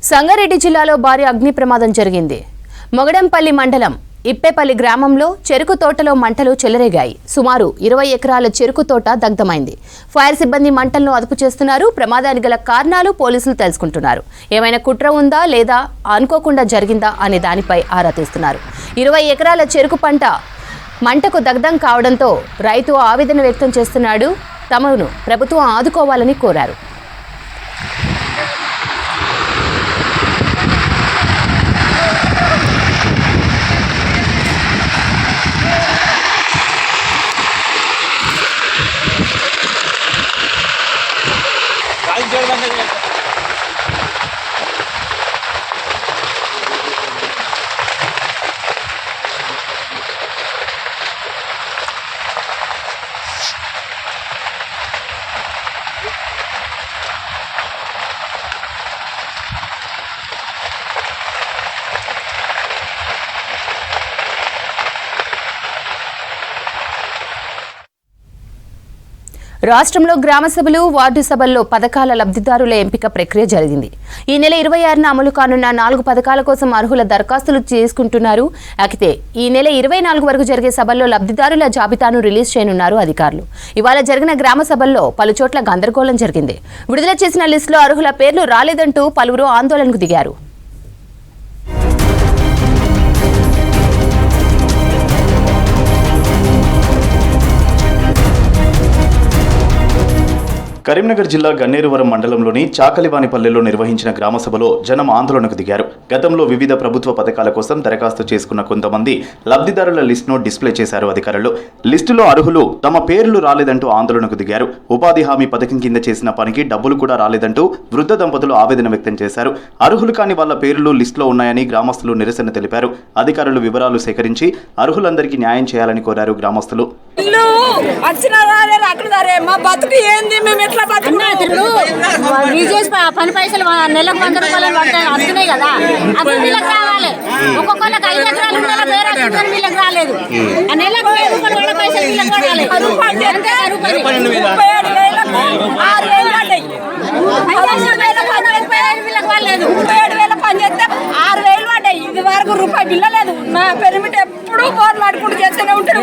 సంగారెడ్డి జిల్లాలో భారీ అగ్ని ప్రమాదం జరిగింది. మొగడంపల్లి మండలం ఇప్పేపల్లి గ్రామంలో చెరుకు తోటలో మంటలు చెలరేగాయి. సుమారు 20 ఎకరాల చెరుకు తోట దగ్ధమైంది. ఫైర్ సిబ్బంది మంటలను అదుపు చేస్తున్నారు. ప్రమాదానికి గల కారణాలు పోలీసులు తెలుసుకుంటున్నారు. ఏమైనా కుట్ర ఉందా లేదా అనుకోకుండా జరిగిందా అనే దానిపై ఆరా తీస్తున్నారు. 20 ఎకరాల చెరుకు పంట మంటకు దగ్ధం కావడంతో రైతు ఆవేదన వ్యక్తం చేస్తున్నాడు. తమను ప్రభుత్వం ఆదుకోవాలని కోరారు. రాష్ట్రంలో గ్రామ సభలు, వార్డు సభల్లో పథకాల లబ్ధిదారుల ఎంపిక ప్రక్రియ జరిగింది. ఈ నెల 26న అమలు కానున్న 4 పథకాల కోసం అర్హుల దరఖాస్తులు చేసుకుంటున్నారు. అయితే ఈ నెల 24 వరకు జరిగే సభల్లో లబ్ధిదారుల జాబితాను రిలీజ్ చేయనున్నారు అధికారులు. ఇవాళ జరిగిన గ్రామ సభల్లో పలుచోట్ల గందరగోళం జరిగింది. విడుదల చేసిన లిస్టులో అర్హుల పేర్లు రాలేదంటూ పలువురు ఆందోళనకు దిగారు. కరీంనగర్ జిల్లా గన్నేరువరం మండలంలోని చాకలివానిపల్లెలో నిర్వహించిన గ్రామ సభలో జనం ఆందోళనకు దిగారు. గతంలో వివిధ ప్రభుత్వ పథకాల కోసం దరఖాస్తు చేసుకున్న కొంతమంది లబ్ధిదారుల లిస్టును డిస్ప్లే చేశారు అధికారులు. లిస్టులో అర్హులు తమ పేర్లు రాలేదంటూ ఆందోళనకు దిగారు. ఉపాధి హామీ పథకం కింద చేసిన పనికి డబ్బులు కూడా రాలేదంటూ వృద్ధ దంపతులు ఆవేదన వ్యక్తం చేశారు. అర్హులు కాని వాళ్ల పేర్లు లిస్టులో ఉన్నాయని గ్రామస్తులు నిరసన తెలిపారు. అధికారులు వివరాలు సేకరించి అర్హులందరికీ న్యాయం చేయాలని కోరారు గ్రామస్తులు. పని పైసలు నెలకు 100 రూపాయలు వస్తున్నాయి కదా, అప్పుడు వీళ్ళకి రావాలి. ఒక్కొక్కరికి 5 ఎకరాలు పేరు వస్తుందని వీళ్ళకి రాలేదు. ఆ నెలకు 1000 రూపాయలు పైసలు వీళ్ళకి రావాలి. వీళ్ళకి వాళ్ళలేదు. 7,000 పని చేస్తే 6,000 పడ్డాయి. ఇది వరకు రూపాయి బిల్ల లేదు. నా పెరిమిట్ ఎప్పుడు బోర్లు అడుకుంటూ చేస్తూనే ఉంటాడు.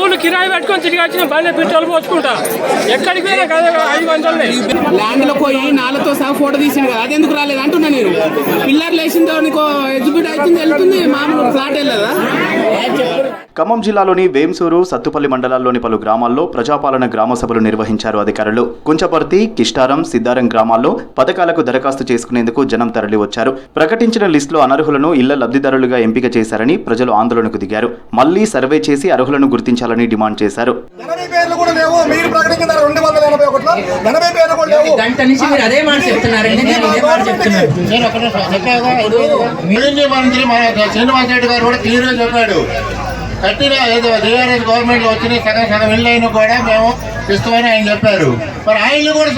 ఊళ్ళు కిరాయి పెట్టుకొని తిరిగి వచ్చిన బండి పెట్రోల్ పోసుకుంటా ఎక్కడికి పోయినా కదా 500 ల్యాండ్ లో పోయి నాలుగుతో సహా ఫోటో తీసింది కదా, అది ఎందుకు రాలేదు అంటున్నా నేను. పిల్లర్లు వేసిందో నీకు ఎగ్జిక్యూట్ అవుతుంది వెళ్తుంది, మామూలు ఫ్లాట్ వెళ్ళదా. ఖమ్మం జిల్లాలోని వేంసూరు, సత్తుపల్లి మండలాల్లోని పలు గ్రామాల్లో ప్రజాపాలన గ్రామ సభలు నిర్వహించారు అధికారులు. కుంచపర్తి, కిష్టారం, సిద్దారం గ్రామాల్లో పథకాలకు దరఖాస్తు చేసుకునేందుకు జనం తరలి వచ్చారు. ప్రకటించిన లిస్టులో అనర్హులను ఇళ్ల లబ్ధిదారులుగా ఎంపిక చేశారని ప్రజలు ఆందోళనకు దిగారు. మళ్లీ సర్వే చేసి అర్హులను గుర్తించాలని డిమాండ్ చేశారు. కట్టిన ఏదో టీఆర్ఎస్ గవర్నమెంట్ వచ్చిన సగం ఇళ్ళు అయినా కూడా మేము ఇస్తామని ఆయన చెప్పారు. మరి ఆయనలు కూడా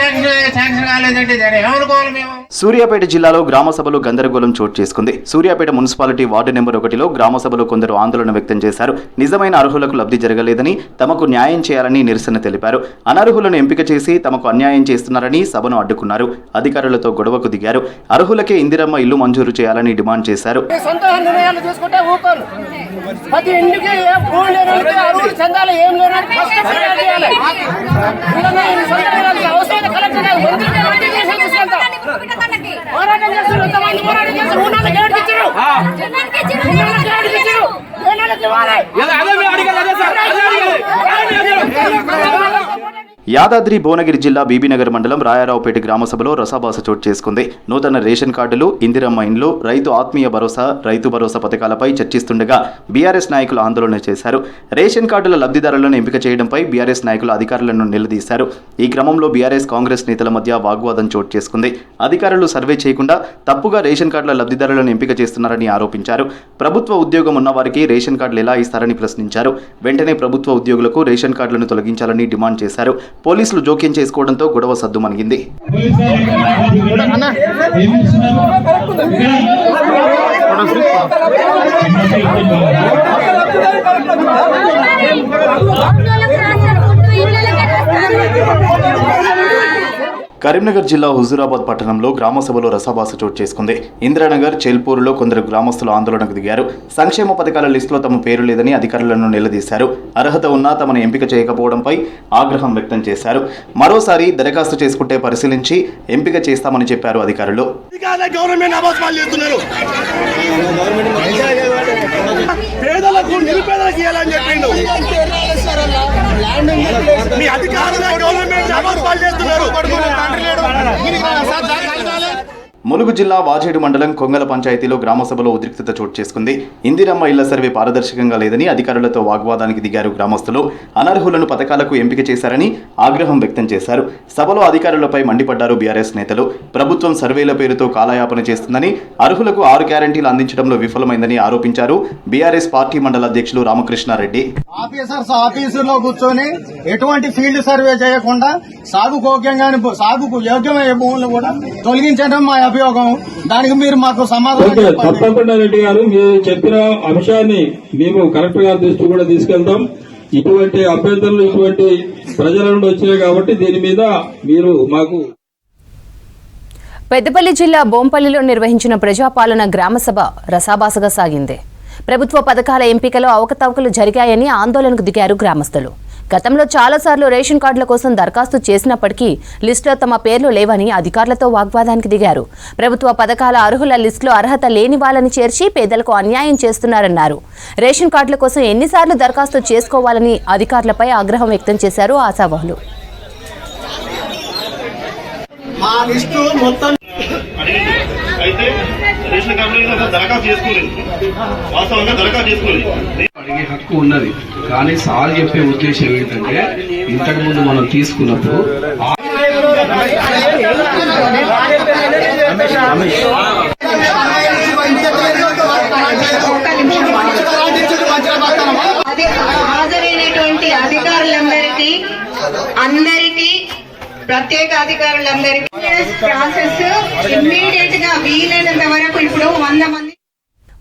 శాంక్షన్ కాలేదంటే దాన్ని ఏమనుకోవాలి మేము. సూర్యాపేట జిల్లాలో గ్రామ సభలో గందరగోళం చోటు చేసుకుంది. సూర్యాపేట మున్సిపాలిటీ వార్డు నెంబర్ 1లో గ్రామ సభలో కొందరు ఆందోళన వ్యక్తం చేశారు. నిజమైన అర్హులకు లబ్ధి జరగలేదని, తమకు న్యాయం చేయాలని నిరసన తెలిపారు. అనర్హులను ఎంపిక చేసి తమకు అన్యాయం చేస్తున్నారని సభను అడ్డుకున్నారు. అధికారులతో గొడవకు దిగారు. అర్హులకే ఇందిరమ్మ ఇల్లు మంజూరు చేయాలని డిమాండ్ చేశారు. యాదాద్రి భువనగిరి జిల్లా బీబీనగర్ మండలం రాయారావుపేట గ్రామ సభలో రసాభాస చోటు చేసుకుంది. నూతన రేషన్ కార్డులు, ఇందిరమ్మ ఇండ్లు, రైతు ఆత్మీయ భరోసా, రైతు భరోసా పథకాలపై చర్చిస్తుండగా బీఆర్ఎస్ నాయకులు ఆందోళన చేశారు. రేషన్ కార్డుల లబ్ధిదారులను ఎంపిక చేయడంపై బీఆర్ఎస్ నాయకులు అధికారులను నిలదీశారు. ఈ క్రమంలో బీఆర్ఎస్ కాంగ్రెస్ నేతల మధ్య వాగ్వాదం చోటు చేసుకుంది. అధికారులు సర్వే చేయకుండా తప్పుగా రేషన్ కార్డుల లబ్ధిదారులను ఎంపిక చేస్తున్నారని ఆరోపించారు. ప్రభుత్వ ఉద్యోగం ఉన్న వారికి రేషన్ కార్డులు ఎలా ఇస్తారని ప్రశ్నించారు. వెంటనే ప్రభుత్వ ఉద్యోగులకు రేషన్ కార్డులను తొలగించాలని డిమాండ్ చేశారు. పోలీసులు జోక్యం చేసుకోవడంతో గొడవ సద్దుమణిగింది. కరీంనగర్ జిల్లా హుజూరాబాద్ పట్టణంలో గ్రామ సభలో రసాభాస చోటు చేసుకుంది. ఇందిరానగర్, చెల్పూరులో కొందరు గ్రామస్తులు ఆందోళనకు దిగారు. సంక్షేమ పథకాల లిస్టులో తమ పేరు లేదని అధికారులను నిలదీశారు. అర్హత ఉన్నా తమను ఎంపిక చేయకపోవడంపై ఆగ్రహం వ్యక్తం చేశారు. మరోసారి దరఖాస్తు చేసుకుంటే పరిశీలించి ఎంపిక చేస్తామని చెప్పారు అధికారులు. పేదలకు నిరుపేదలకు ఇవ్వాలని చెప్పిండు. మీ అధికారులు గవర్నమెంట్ అబద్ధాలు చేస్తున్నారు. ములుగు జిల్లా వాజేడు మండలం కొంగల పంచాయతీలో గ్రామ సభలో ఉద్రిక్తత చోటు చేసుకుంది. ఇందిరమ్మ ఇళ్ల సర్వే పారదర్శకంగా లేదని అధికారులతో వాగ్వాదానికి దిగారు గ్రామస్తులు. అనర్హులను పథకాలకు ఎంపిక చేశారని ఆగ్రహం వ్యక్తం చేశారు. సభలో అధికారులపై మండిపడ్డారు బీఆర్ఎస్ నేతలు. ప్రభుత్వం సర్వేల పేరుతో కాలయాపన చేస్తుందని, అర్హులకు 6 గ్యారంటీలు అందించడంలో విఫలమైందని ఆరోపించారు బీఆర్ఎస్ పార్టీ మండల అధ్యక్షులు రామకృష్ణారెడ్డి. ఆఫీసర్స్ ఆఫీసులో కూర్చొని ఎటువంటి ఫీల్డ్ సర్వే చేయకుండా సాగుకు యోగ్యమయ్యే భూములు కూడా తొలగించడం మా అభియోగం. దానికి మీరు మాకు సమాధానం తప్పకుండా రెడ్డి గారు, మీరు చెప్పిన అంశాన్ని మేము కలెక్టర్ గారి దృష్టి కూడా తీసుకెళ్తాం. ఇటువంటి అభ్యర్థనలు ఇటువంటి ప్రజల నుండి వచ్చినాయి కాబట్టి దీని మీద మీరు మాకు. పెద్దపల్లి జిల్లా బోంపల్లిలో నిర్వహించిన ప్రజాపాలన గ్రామసభ రసాభాసగా సాగింది. ప్రభుత్వ పథకాల ఎంపికలో అవకతవకలు జరిగాయని ఆందోళనకు దిగారు గ్రామస్తులు. గతంలో చాలాసార్లు రేషన్ కార్డుల కోసం దరఖాస్తు చేసినప్పటికీ లిస్టులో తమ పేర్లు లేవని అధికారులతో వాగ్వాదానికి దిగారు. ప్రభుత్వ పథకాల అర్హుల లిస్టులో అర్హత లేని వాళ్ళని చేర్చి పేదలకు అన్యాయం చేస్తున్నారన్నారు. రేషన్ కార్డుల కోసం ఎన్నిసార్లు దరఖాస్తు చేసుకోవాలని అధికారులపై ఆగ్రహం వ్యక్తం చేశారు ఆశావహులు. అడిగే హక్కు ఉన్నది, కానీ సార్ చెప్పే ఉద్దేశం ఏంటంటే ఇంతకు ముందు మనం తీసుకున్నప్పుడు హాజరైనటువంటి అధికారులందరికీ ప్రత్యేక అధికారులందరికీ ప్రాసెస్ ఇమ్మీడియట్ గా వీలైనంత వరకు ఇప్పుడు 100 మంది.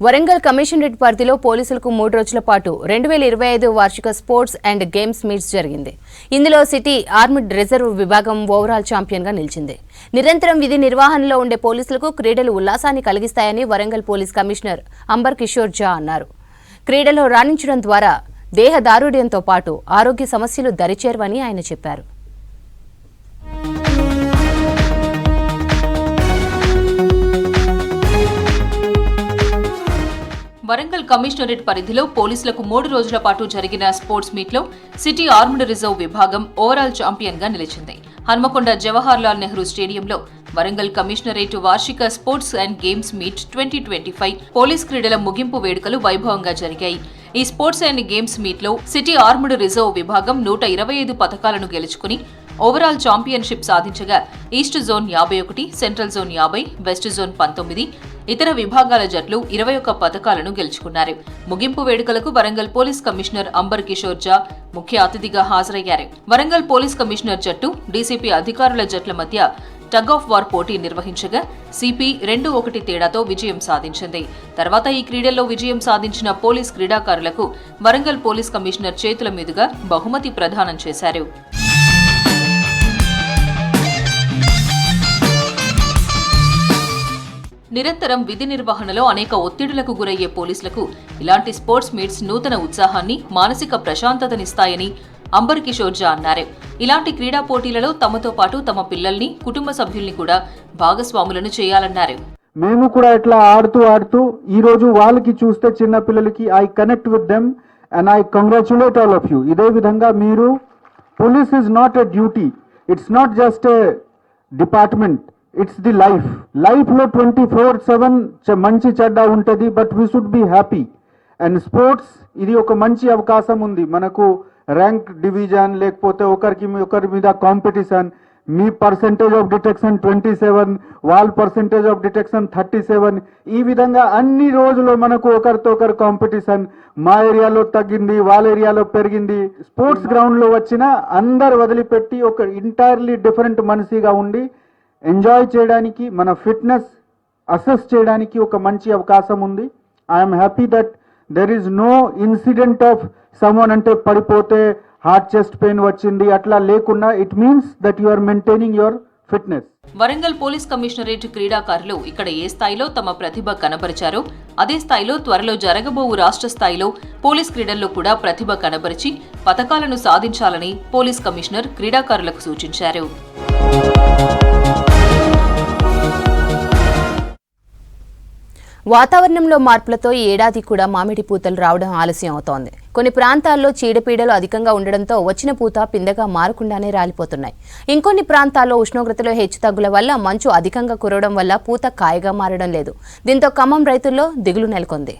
వరంగల్ కమిషనరేట్ పరిధిలో పోలీసులకు 3 రోజుల పాటు 2025 వార్షిక స్పోర్ట్స్ అండ్ గేమ్స్ మీట్స్ జరిగింది. ఇందులో సిటీ ఆర్మ్డ్ రిజర్వ్ విభాగం ఓవరాల్ ఛాంపియన్ గా నిలిచింది. నిరంతరం విధి నిర్వహణలో ఉండే పోలీసులకు క్రీడలు ఉల్లాసాన్ని కలిగిస్తాయని వరంగల్ పోలీస్ కమిషనర్ అంబర్ కిషోర్ జా అన్నారు. క్రీడలో రాణించడం ద్వారా దేహ దారుఢ్యంతో పాటు ఆరోగ్య సమస్యలు దరిచేరవని ఆయన చెప్పారు. వరంగల్ కమిషనరేట్ పరిధిలో పోలీసులకు 3 రోజుల పాటు జరిగిన స్పోర్ట్స్ మీట్లో సిటీ ఆర్మ్డ్ రిజర్వ్ విభాగం ఓవరాల్ ఛాంపియన్ గా నిలిచింది. హన్మకొండ జవహర్ లాల్ నెహ్రూ స్టేడియంలో వరంగల్ కమిషనరేట్ వార్షిక sports and games meet 2025 police క్రీడల ముగింపు వేడుకలు వైభవంగా జరిగాయి. ఈ స్పోర్ట్స్ అండ్ గేమ్స్ మీట్లో సిటీ ఆర్మ్డ్ రిజర్వ్ విభాగం 125 పథకాలను గెలుచుకుని ఓవరాల్ ఛాంపియన్షిప్ సాధించగా east zone 51, central zone 50, west zone 19, ఇతర విభాగాల జట్లు 21 పథకాలను గెలుచుకున్నారు. ముగింపు వేడుకలకు వరంగల్ పోలీస్ కమిషనర్ అంబర్ కిషోర్ జా ముఖ్య అతిథిగా హాజరయ్యారు. వరంగల్ పోలీస్ కమిషనర్ జట్టు డీసీపీ అధికారుల జట్ల మధ్య టగ్ ఆఫ్ వార్ పోటీ నిర్వహించగా సిపి 2-1 తేడాతో విజయం సాధించింది. తర్వాత ఈ క్రీడల్లో విజయం సాధించిన పోలీస్ క్రీడాకారులకు వరంగల్ పోలీస్ కమిషనర్ చేతుల మీదుగా బహుమతి ప్రదానం చేశారు. నిరంతరం విధి నిర్వహణలో అనేక ఒత్తిడులకు గురయ్యే పోలీసులకు ఇలాంటి స్పోర్ట్స్ మీట్స్ నూతన ఉత్సాహాన్ని, మానసిక ప్రశాంతతనిస్తాయని అంబర్ కిషోర్ జా అన్నారు. ఇలాంటి క్రీడా పోటీలలో తమతో పాటు తమ పిల్లల్ని, కుటుంబ సభ్యుల్ని కూడా భాగస్వాములను చేయాలన్నారు. మేము కూడా ఇట్లా ఆడుతూ ఈ రోజు వాళ్ళకి చూస్తే చిన్న పిల్లలకి I connect with them and I congratulate all of you. ఇదే విధంగా మీరు police is not a duty, it's not just a department, it's the life. లైఫ్లో 24/7 మంచి చెడ్డ ఉంటుంది, but we should be happy. And sports ఇది ఒక మంచి అవకాశం ఉంది మనకు. ర్యాంక్ డివిజన్ లేకపోతే ఒకరి మీద competition, me percentage of detection 27, వాళ్ళ పర్సెంటేజ్ ఆఫ్ డిటెక్షన్ 37. ఈ విధంగా అన్ని రోజులు మనకు ఒకరితో ఒకరు కాంపిటీషన్. మా ఏరియాలో తగ్గింది, వాళ్ళ ఏరియాలో పెరిగింది. స్పోర్ట్స్ గ్రౌండ్లో వచ్చిన అందరు వదిలిపెట్టి ఒక ఎంటైర్లీ డిఫరెంట్ మనిషిగా ఉండి ఎంజాయ్ చేయడానికి, మన ఫిట్నెస్ అసెస్ చేయడానికి ఒక మంచి అవకాశం ఉంది. I'm happy that there is no incident of someone అంటే పడిపోతే హార్ట్ చెస్ట్ పెయిన్ వచ్చింది అట్లా లేకుండా it means that you are maintaining your fitness. Warangal police commissionerate క్రీడాకారులు ఇక్కడ ఏ స్థాయిలో తమ ప్రతిభ కనబరిచారో అదే స్థాయిలో త్వరలో జరగబోవు రాష్ట్ర స్థాయిలో పోలీస్ క్రీడల్లో కూడా ప్రతిభ కనబరిచి పతకాలను సాధించాలని పోలీస్ కమిషనర్ క్రీడాకారులకు సూచించారు. వాతావరణంలో మార్పులతో ఈ ఏడాది కూడా మామిడి పూతలు రావడం ఆలస్యం అవుతోంది. కొన్ని ప్రాంతాల్లో చీడపీడలు అధికంగా ఉండడంతో వచ్చిన పూత పిందగా మారకుండానే రాలిపోతున్నాయి. ఇంకొన్ని ప్రాంతాల్లో ఉష్ణోగ్రతలో హెచ్చుతగ్గుల వల్ల మంచు అధికంగా కురవడం వల్ల పూత కాయగా మారడం లేదు. దీంతో ఖమ్మం రైతుల్లో దిగులు నెలకొంది.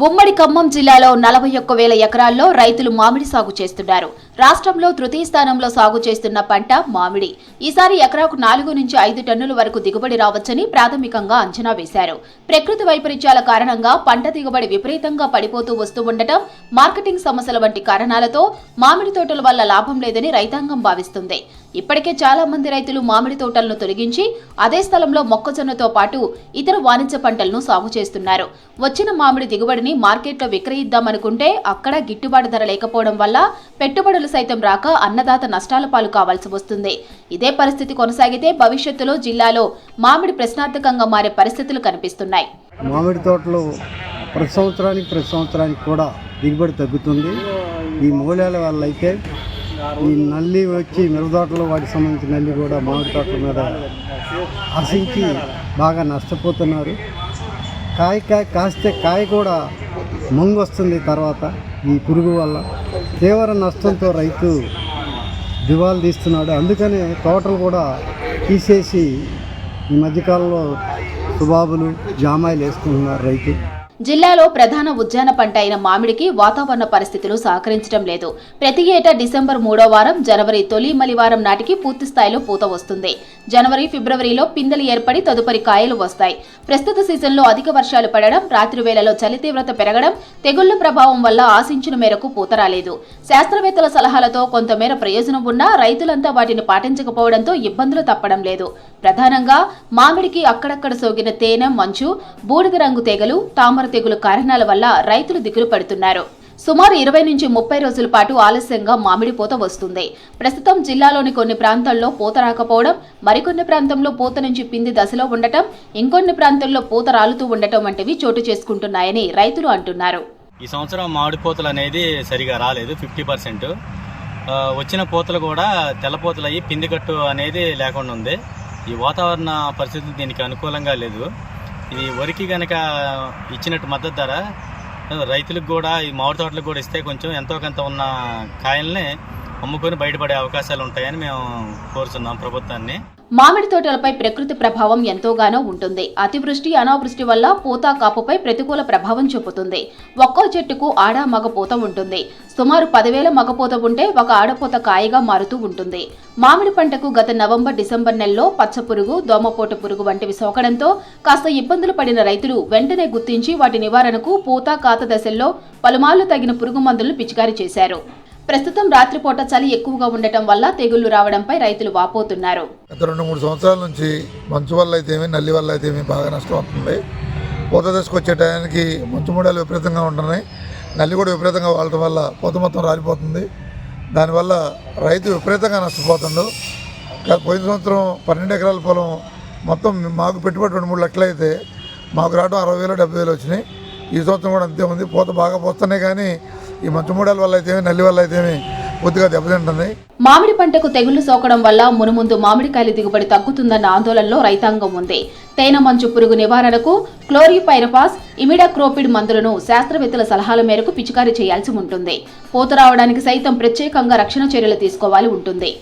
ఉమ్మడి ఖమ్మం జిల్లాలో 41,000 ఎకరాల్లో రైతులు మామిడి సాగు చేస్తున్నారు. రాష్ట్రంలో తృతీయ స్థానంలో సాగు చేస్తున్న పంట మామిడి. ఈసారి ఎకరాకు 4 నుంచి 5 టన్నుల వరకు దిగుబడి రావచ్చని ప్రాథమికంగా అంచనా వేశారు. ప్రకృతి వైపరీత్యాల కారణంగా పంట దిగుబడి విపరీతంగా పడిపోతూ వస్తూ ఉండటం, మార్కెటింగ్ సమస్యల వంటి కారణాలతో మామిడి తోటల వల్ల లాభం లేదని రైతాంగం భావిస్తుంది. ఇప్పటికే చాలా మంది రైతులు మామిడి తోటలను తొలగించి అదే స్థలంలో మొక్కజొన్నతో పాటు ఇతర వాణిజ్య పంటలను సాగు చేస్తున్నారు. వచ్చిన మామిడి దిగుబడిని మార్కెట్లో విక్రయిద్దామనుకుంటే అక్కడ గిట్టుబాటు ధర లేకపోవడం వల్ల పెట్టుబడులు సైతం రాక అన్నదాత నష్టాల పాలు కావాల్సి వస్తుంది. ఇదే పరిస్థితి కొనసాగితే భవిష్యత్తులో జిల్లాలో మామిడి ప్రశ్నార్థకంగా మారే పరిస్థితులు కనిపిస్తున్నాయి. మామిడి తోటలో ప్రతి సంవత్సరానికి కూడా దిగుబడి తగ్గుతుంది. ఈ మూలాల వల్ల అయితే ఈ నల్లి వచ్చి మిరపతోటలో వాటికి సంబంధించిన నల్లి కూడా మామిడి తోటల మీద ఆశించి బాగా నష్టపోతున్నారు. కాస్తే కాయ కూడా మంగు వస్తుంది. తర్వాత ఈ పురుగు వల్ల తీవ్ర నష్టంతో రైతు దివాలు తీస్తున్నాడు. అందుకనే తోటలు కూడా తీసేసి ఈ మధ్యకాలంలో సుబాబులు జామాయిలు వేసుకుంటున్నారు రైతు. జిల్లాలో ప్రధాన ఉద్యాన పంట అయిన మామిడికి వాతావరణ పరిస్థితులు సహకరించడం లేదు. ప్రతి ఏటా డిసెంబర్ 3వ వారం, జనవరి తొలి మలివారం నాటికి పూర్తి స్థాయిలో పూత వస్తుంది. జనవరి, ఫిబ్రవరిలో పిందెలు ఏర్పడి తదుపరి కాయలు వస్తాయి. ప్రస్తుత సీజన్లో అధిక వర్షాలు పడడం, రాత్రి వేళలో చలి తీవ్రత పెరగడం, తెగుళ్ల ప్రభావం వల్ల ఆశించిన మేరకు పూత రాలేదు. శాస్త్రవేత్తల సలహాలతో కొంతమేర ప్రయోజనం ఉన్నా రైతులంతా వాటిని పాటించకపోవడంతో ఇబ్బందులు తప్పడం లేదు. ప్రధానంగా మామిడికి అక్కడక్కడ సోకిన తేనె, మంచు, బూడిద రంగు తెగలు, తామర తెగులు కారణాల వల్ల రైతులు దిగులు పడుతున్నారు. సుమారు 20 నుంచి 30 రోజుల పాటు ఆలస్యంగా మామిడి పూత వస్తుంది. ప్రస్తుతం జిల్లాలోని కొన్ని ప్రాంతాల్లో పూత రాకపోవడం, మరికొన్ని ప్రాంతంలో పూత నుంచి పిండి దశలో ఉండటం, ఇంకొన్ని ప్రాంతాల్లో పూత రాలుతూ ఉండటం వంటివి చోటు చేసుకుంటున్నాయని రైతులు అంటున్నారు. ఈ సంవత్సరం మామిడి పూతలు అనేది సరిగా రాలేదు. 50%. వచ్చిన పూతలు కూడా తెల్లపూతలు అయ్యి పిండికట్టు అనేది లేకుండా ఉంది. ఈ వాతావరణ పరిస్థితులు దీనికి అనుకూలంగా లేదు. ఇది వరికి కనుక ఇచ్చినట్టు మద్దతు ధర రైతులకు కూడా ఈ మామిడి తోటలకు కూడా ఇస్తే కొంచెం ఎంతో కొంత ఉన్న కాయల్ని అమ్ముకొని బయటపడే అవకాశాలు ఉంటాయని మేము కోరుతున్నాం ప్రభుత్వాన్ని. మామిడి తోటలపై ప్రకృతి ప్రభావం ఎంతోగానో ఉంటుంది. అతివృష్టి, అనావృష్టి వల్ల పూత కాపుపై ప్రతికూల ప్రభావం చూపుతుంది. ఒక్కో చెట్టుకు ఆడ మగ పూత ఉంటుంది. సుమారు 10,000 మగపూత ఉంటే ఒక ఆడపూత కాయగా మారుతూ ఉంటుంది. మామిడి పంటకు గత నవంబర్, డిసెంబర్ నెలలో పచ్చపురుగు, దోమపోటు పురుగు వంటివి సోకడంతో కాస్త ఇబ్బందులు పడిన రైతులు వెంటనే గుర్తించి వాటి నివారణకు పూత, కాత దశల్లో పలుమార్లు తగిన పురుగు మందులను పిచికారీ చేశారు. ప్రస్తుతం రాత్రిపూట చలి ఎక్కువగా ఉండటం వల్ల తెగుళ్లు రావడంపై రైతులు వాపోతున్నారు. గత 2-3 సంవత్సరాల నుంచి మంచు వల్ల అయితేమి, నల్లి వల్ల అయితేమి బాగా నష్టం అవుతుంది. పూత దశకు వచ్చే టయానికి మంచు మూడాలు విపరీతంగా ఉంటున్నాయి. నల్లి కూడా విపరీతంగా వాడటం వల్ల పూత మొత్తం రాలిపోతుంది. దానివల్ల రైతు విపరీతంగా నష్టపోతుండు. పోయిన సంవత్సరం 12 ఎకరాల పొలం మొత్తం మాకు పెట్టుబడి 2-3 లక్షలు అయితే మాకు రావడం 60,000-70,000 వచ్చినాయి. ఈ సంవత్సరం కూడా అంతే ఉంది. పూత బాగా పోస్తున్నాయి కానీ ఈ మంచు మూడాల వల్ల అయితేమి, నల్లి వల్ల అయితేమి పూర్తిగా దెబ్బతింటుంది. మామిడి పంటకు తెగుళ్లు సోకడం వల్ల మునుముందు మామిడికాయల దిగుబడి తగ్గుతుందన్న ఆందోళనలో రైతాంగం ఉంది. తేనె మంచు పురుగు నివారణకు క్లోరిపైరఫాస్, ఇమిడాక్రోపిడ్ మందులను శాస్త్రవేత్తల సలహాల మేరకు పిచికారీ చేయాల్సి ఉంటుంది. పూత రావడానికి సైతం ప్రత్యేకంగా రక్షణ చర్యలు తీసుకోవాలి ఉంటుంది.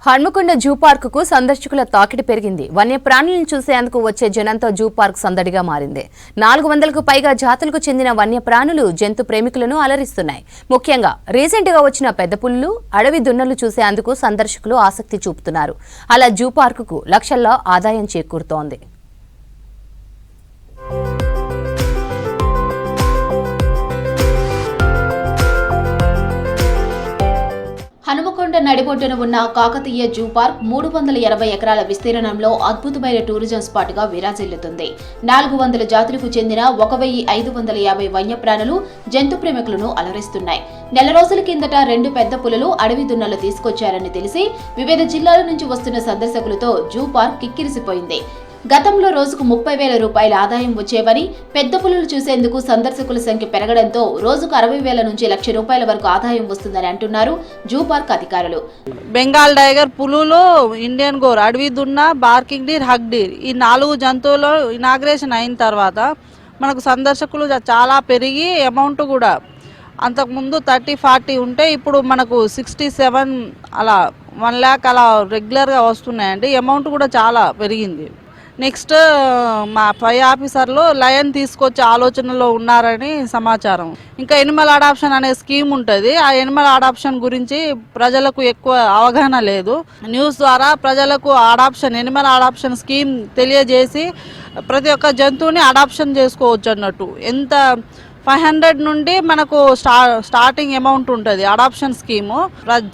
హన్మకొండ జూ పార్కుకు సందర్శకుల తాకిడి పెరిగింది. వన్యప్రాణులను చూసేందుకు వచ్చే జనంతో జూ పార్క్ సందడిగా మారింది. 400కు పైగా జాతులకు చెందిన వన్యప్రాణులు జంతు ప్రేమికులను అలరిస్తున్నాయి. ముఖ్యంగా రీసెంట్ గా వచ్చిన పెద్ద పులులు, అడవి దున్నలు చూసేందుకు సందర్శకులు ఆసక్తి చూపుతున్నారు. అలా జూ పార్కుకు లక్షల్లో ఆదాయం చేకూరుతోంది. నడిబొడ్డున ఉన్న కాకతీయ జూ పార్క్ 380 ఎకరాల విస్తీర్ణంలో అద్భుతమైన టూరిజం స్పాట్ గా విరాజిల్లుతుంది. 400 జాతులకు చెందిన 1550 వన్యప్రాణులు జంతు ప్రేమికులను అలరిస్తున్నాయి. నెల రోజుల కిందట 2 పెద్ద పులులు అడవి దున్నలు తీసుకొచ్చారని తెలిసి వివిధ జిల్లాల నుంచి వస్తున్న సందర్శకులతో జూ పార్క్ కిక్కిరిసిపోయింది. గతంలో రోజుకు 30,000 రూపాయల ఆదాయం వచ్చేవని, పెద్ద పులులు చూసేందుకు సందర్శకుల సంఖ్య పెరగడంతో రోజుకు 60,000 నుంచి ₹1,00,000 వరకు ఆదాయం వస్తుందని అంటున్నారు జూ పార్క్ అధికారులు. బెంగాల్ టైగర్, పులులు, ఇండియన్ గోర్, అడవి దున్న, బార్కింగ్ డీర్, హగ్ డీర్ ఈ 4 జంతువులు ఇనాగ్రేషన్ అయిన తర్వాత మనకు సందర్శకులు చాలా పెరిగి అమౌంట్ కూడా అంతకుముందు 30-40 ఉంటే ఇప్పుడు మనకు 67 అలా 1 lakh అలా రెగ్యులర్గా వస్తున్నాయండి. అమౌంట్ కూడా చాలా పెరిగింది. నెక్స్ట్ మా పై ఆఫీసర్లు లయన్ తీసుకొచ్చే ఆలోచనలో ఉన్నారని సమాచారం. ఇంకా ఎనిమల్ అడాప్షన్ అనే స్కీమ్ ఉంటుంది. ఆ ఎనిమల్ అడాప్షన్ గురించి ప్రజలకు ఎక్కువ అవగాహన లేదు. న్యూస్ ద్వారా ప్రజలకు ఎనిమల్ అడాప్షన్ స్కీమ్ తెలియజేసి ప్రతి ఒక్క జంతువుని అడాప్షన్ చేసుకోవచ్చు అన్నట్టు. ఎంత 500 నుండి మనకు స్టార్టింగ్ అమౌంట్ ఉంటుంది అడాప్షన్ స్కీము.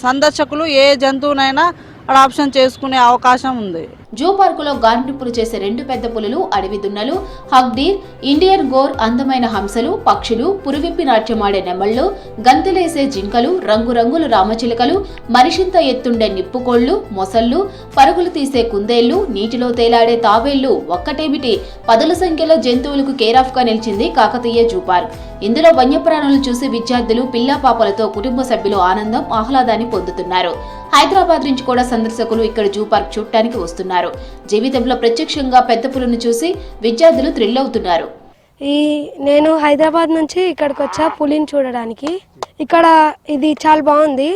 సందర్శకులు ఏ జంతువునైనా అడాప్షన్ చేసుకునే అవకాశం ఉంది. జూ పార్కులో గాలింపులు చేసే 2 పెద్ద పులులు, అడవి దున్నలు, హగ్ డీర్, ఇండియన్ గోర్, అందమైన హంసలు, పక్షులు, పురివిప్పి నాట్యమాడే నెమళ్లు, గంతులేసే జింకలు, రంగురంగుల రామచిలుకలు, మనిషింత ఎత్తుండే నిప్పుకోళ్లు, మొసళ్ళు, పరుగులు తీసే కుందేళ్లు, నీటిలో తేలాడే తాబేళ్లు ఒక్కటేమిటి పదుల సంఖ్యలో జంతువులకు కేరాఫ్ గా నిలిచింది కాకతీయ జూ పార్క్. ఇందులో వన్యప్రాణులు చూసి విద్యార్థులు, పిల్లా పాపలతో కుటుంబ సభ్యులు ఆనందం, ఆహ్లాదాన్ని పొందుతున్నారు. హైదరాబాద్ నుంచి కూడా సందర్శకులు ఇక్కడ జూ పార్క్ చూడటానికి వస్తున్నారు. జీవితంలో ప్రత్యక్షంగా పెద్ద పులును చూసి విద్యార్థులు థ్రిల్ అవుతున్నారు. నేను హైదరాబాద్ నుంచి ఇక్కడికి వచ్చా పులిని చూడడానికి. ఇక్కడ ఇది చాలా బాగుంది.